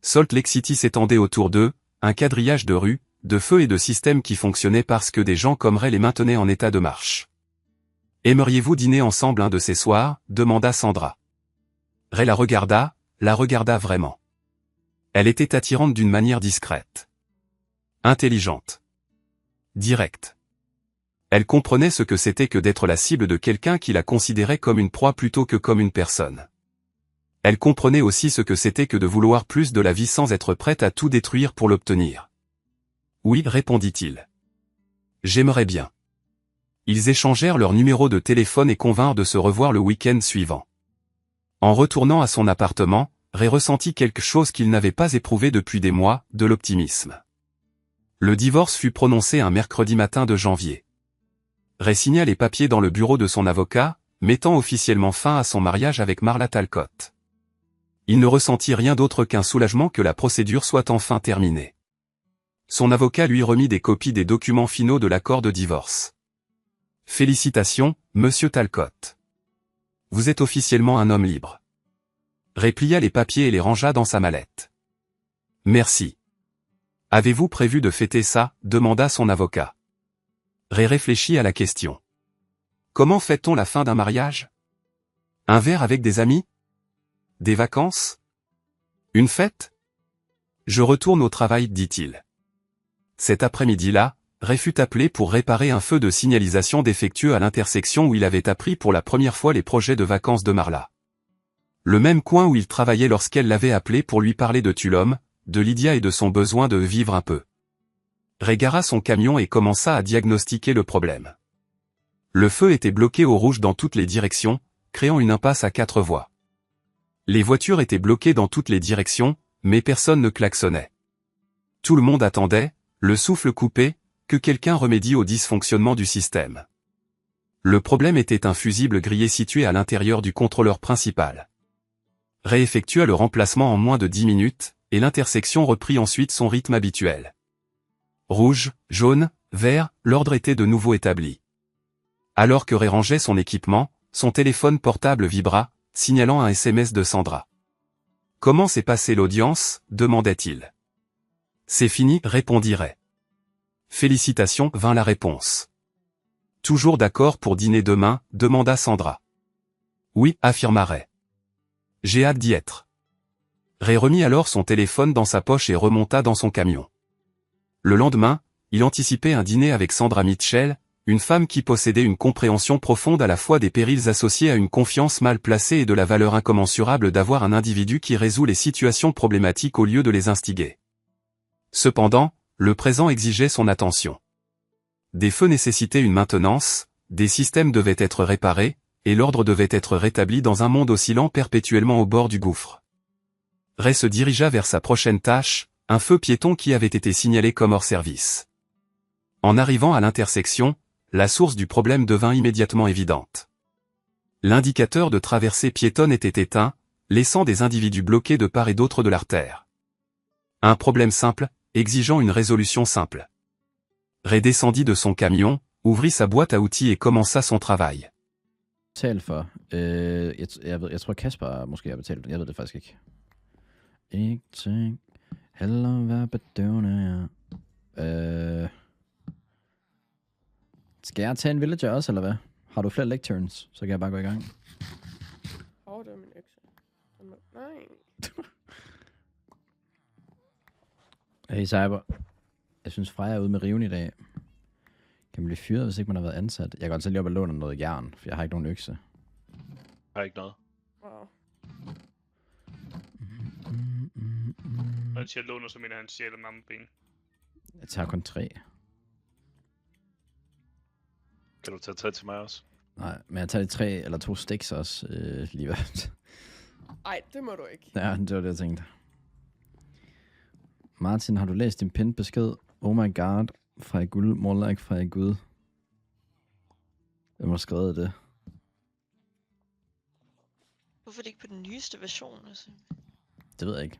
Salt Lake City s'étendait autour d'eux, un quadrillage de rues, de feux et de systèmes qui fonctionnaient parce que des gens comme Ray les maintenaient en état de marche. Aimeriez-vous dîner ensemble un de ces soirs, demanda Sandra. Ray la regarda vraiment. Elle était attirante d'une manière discrète. Intelligente. Directe. Elle comprenait ce que c'était que d'être la cible de quelqu'un qui la considérait comme une proie plutôt que comme une personne. Elle comprenait aussi ce que c'était que de vouloir plus de la vie sans être prête à tout détruire pour l'obtenir. Oui, répondit-il. J'aimerais bien. Ils échangèrent leur numéro de téléphone et convinrent de se revoir le week-end suivant. En retournant à son appartement, Ray ressentit quelque chose qu'il n'avait pas éprouvé depuis des mois, de l'optimisme. Le divorce fut prononcé un mercredi matin de janvier. Ray signa les papiers dans le bureau de son avocat, mettant officiellement fin à son mariage avec Marla Talcott. Il ne ressentit rien d'autre qu'un soulagement que la procédure soit enfin terminée. Son avocat lui remit des copies des documents finaux de l'accord de divorce. Félicitations, monsieur Talcott. Vous êtes officiellement un homme libre. Ray plia les papiers et les rangea dans sa mallette. Merci. Avez-vous prévu de fêter ça? Demanda son avocat. Ray réfléchit à la question. Comment fête-t-on la fin d'un mariage? Un verre avec des amis? Des vacances? Une fête? Je retourne au travail, dit-il. Cet après-midi-là, Ray fut appelé pour réparer un feu de signalisation défectueux à l'intersection où il avait appris pour la première fois les projets de vacances de Marla. Le même coin où il travaillait lorsqu'elle l'avait appelé pour lui parler de Tulum, de Lydia et de son besoin de vivre un peu. Ray gara son camion et commença à diagnostiquer le problème. Le feu était bloqué au rouge dans toutes les directions, créant une impasse à 4 voies. Les voitures étaient bloquées dans toutes les directions, mais personne ne klaxonnait. Tout le monde attendait, le souffle coupé, que quelqu'un remédie au dysfonctionnement du système. Le problème était un fusible grillé situé à l'intérieur du contrôleur principal. Ray effectua le remplacement en moins de 10 minutes, et l'intersection reprit ensuite son rythme habituel. Rouge, jaune, vert, l'ordre était de nouveau établi. Alors que Ray rangeait son équipement, son téléphone portable vibra, signalant un SMS de Sandra. « Comment s'est passée l'audience ?» demandait-il. « C'est fini » répondit Ray. « Félicitations » vint la réponse. « Toujours d'accord pour dîner demain ?» demanda Sandra. « Oui » affirma Ray. « J'ai hâte d'y être. » Ray remit alors son téléphone dans sa poche et remonta dans son camion. Le lendemain, il anticipait un dîner avec Sandra Mitchell, une femme qui possédait une compréhension profonde à la fois des périls associés à une confiance mal placée et de la valeur incommensurable d'avoir un individu qui résout les situations problématiques au lieu de les instiguer. Cependant, le présent exigeait son attention. Des feux nécessitaient une maintenance, des systèmes devaient être réparés, et l'ordre devait être rétabli dans un monde oscillant perpétuellement au bord du gouffre. Ray se dirigea vers sa prochaine tâche, un feu piéton qui avait été signalé comme hors service. En arrivant à l'intersection, la source du problème devint immédiatement évidente. L'indicateur de traversée piétonne était éteint, laissant des individus bloqués de part et d'autre de l'artère. Un problème simple, exigeant une résolution simple. Ray descendit de son camion, ouvrit sa boîte à outils et commença son travail. Betalt for. Jeg tror Kasper måske har betalt. Jeg ved det faktisk ikke. Ikke ting. Heller være bedøvende, ja. Skal jeg tage en villager også, eller hvad? Har du flere lecturns, så kan jeg bare gå i gang. Det er min økse. Nej. Hey Cyber. Jeg synes Freja er ude med riven i dag. Kan man blive fyret, hvis ikke man har været ansat? Jeg kan godt selv lige op og låne noget jern, for jeg har ikke nogen økse. Jeg har ikke noget. Wow. Og hvis jeg låner, så mener han stjæler mange ben. Jeg tager kun 3. Kan du tage 3 til mig også? Nej, men jeg tager de 3 eller 2 sticks også, lige hvad. Ej, det må du ikke. Ja, det var det, jeg tænkte. Martin, har du læst din pinned besked? Oh my god, fra i guld, more like fra i gud. Hvem har skrevet det? Hvorfor er det ikke på den nyeste version? Altså? Det ved jeg ikke.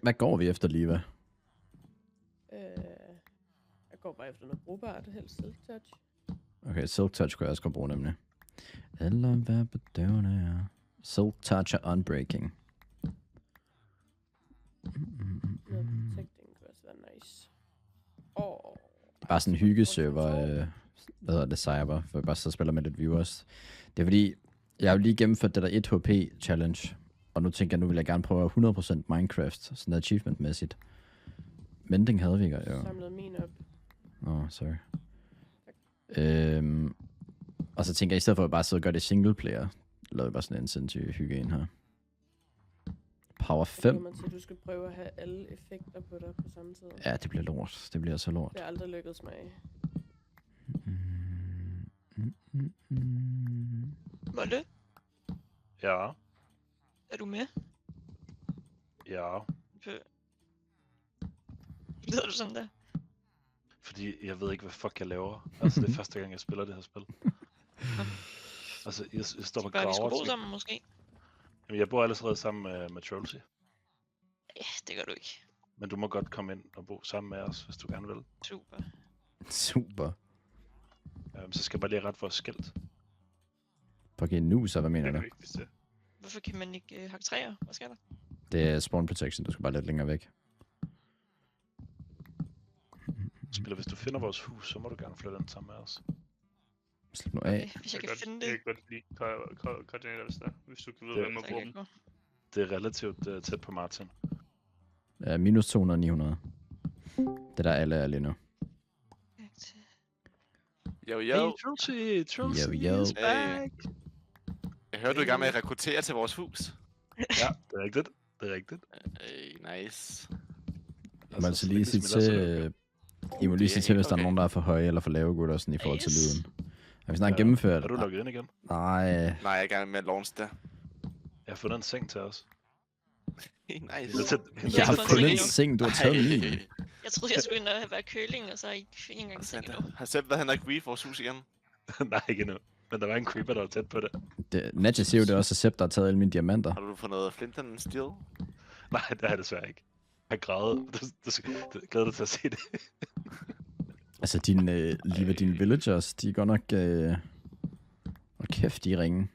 Hvad går vi efter, Liva? Jeg går bare efter noget brugbart, helst Silk Touch. Okay, Silk Touch kunne jeg også godt bruge nemlig. Eller hvad bedøvende er. Silk Touch og Unbreaking. Noget protecting kunne også være nice. Bare sådan en hyggeserver, hvad hedder det, Cyber, for jeg bare så spiller med lidt viewers. Det er fordi, jeg har jo lige gennemført det der 1 HP challenge, og nu tænker jeg, nu vil jeg gerne prøve 100% Minecraft, sådan achievement-mæssigt. Mending havde vi jo. Samlede min op. Sorry. Og så tænker jeg, i stedet for at bare sidde og gøre det single player, lavede jeg bare sådan en sindssyg hygge ind her. Power 5. Man siger, du skal prøve at have alle effekter på dig på samme tid. Ja, det bliver lort. Det bliver så lort. Det har aldrig lykkedes mig. Molde, Ja. er du med? Ja. Lyder du sådan der? Fordi jeg ved ikke, hvad fuck jeg laver. Altså, det er første gang, jeg spiller det her spil. Altså, jeg står og Bare vi skulle bo graver. sammen måske? Jamen, jeg bor allerede sammen med Trollsy. Ja, det gør du ikke. Men du må godt komme ind og bo sammen med os, hvis du gerne vil. Super. Super. Så skal jeg bare lige rette vores skilt. Fuck en nu, så hvad mener Det er du? det vigtigste. Hvorfor kan man ikke hakke træer? Hvad sker der? Det er spawn protection, du skal bare lidt længere væk. Spiller, hvis du finder vores hus, så må du gerne flytte den sammen med os. Slip nu af. Hvis jeg kan finde Jeg det, kan godt lide koordinater, hvis du kan vide, Det- hvem må så bruge kan dem. jeg gå. Det er relativt tæt på Martin. Ja, minus 200, 900. Det der alle er lige nu. Jo, Hey, jo. Trulsi Yo. is back! Jeg hørte, du er i gang med at rekruttere til vores hus. Ja, det er rigtigt. Det er rigtigt. Nice. Jeg må altså lige sige så længe det smitter, så er det til... I må lige sige til, hvis der er okay. nogen, der er for høje eller for lave gutter, sådan i forhold til Yes. lyden. Har vi snart Ja. gennemført? Er du logget ind igen? Nej, Nej, jeg er i gang med at launch der. Jeg har fundet en seng til os. Nice. jeg har fået en fundet en seng seng, du har taget min. Jeg troede, jeg skulle ind og være køling, og så ikke engang seng endnu. Har selv været Henrik Reef vores hus igen? Nej, ikke endnu. Men der var en creeper, der var tæt på det. Natcha siger jo, det er også Sepp, der har taget alle mine diamanter. Har du fået noget flint and steel? Nej, det har jeg desværre ikke. Jeg græder. Du glæder dig til at se det. Altså, dine villagers, de er godt nok... Og kæft, de er ringe.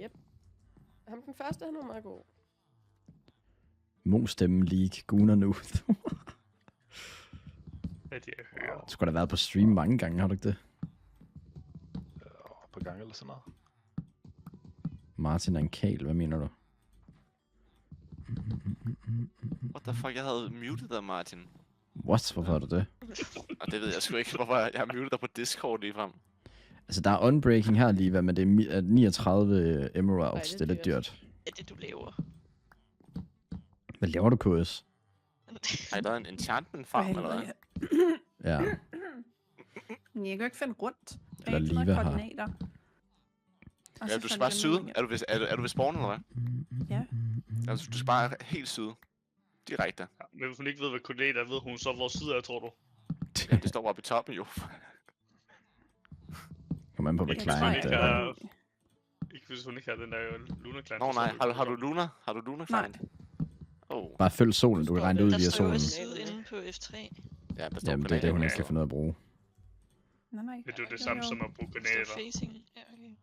Yep. Ham den første, han var meget god. Mo-stemme League, Gunnar nu. Hvad de jeg hører. Du skulle da været på stream mange gange, har du ikke det? På gang eller sådan noget. Martin er en kæl, hvad mener du? What the fuck, jeg havde muted dig, Martin. What? Hvorfor har du det? Og det ved jeg sgu ikke, hvorfor jeg har muted dig på Discord ligefrem. Altså, der er unbreaking her lige, hvad, men det er 39 emeralds. Ej, Det er lidt dyrt. Er det, du laver? Hvad laver du, KS? Har I lavet en enchantment farm, eller hvad? Ja. Men jeg kan jo ikke finde rundt. Eller Der er ikke så Liva meget har. koordinater. Og Ja, så du skal falder bare det syd. ned igen. Er du ved spawnen, eller hvad? Ja. Altså, du skal bare helt syd. Direkte. Ja, men hvis hun ikke ved, hvad koordinater er, ved hun så, hvor side er, tror du? Ja, det står oppe i toppen, jo. Kom an på, hvad Ikke Jeg tror, client ikke, det er. jeg- Ikke hvis hun ikke har den der Luna Clan. Nå nej, har du Luna? Har du Luna client? Oh, Bare følg solen, du kan regne det ud Der via står jo solen. også syd inde på F3. ja, der står Jamen, det er det, hun bananer. ikke skal finde ud af at bruge. Nej, nej. Det er jo det samme som at bruge Der står koordinater. facing.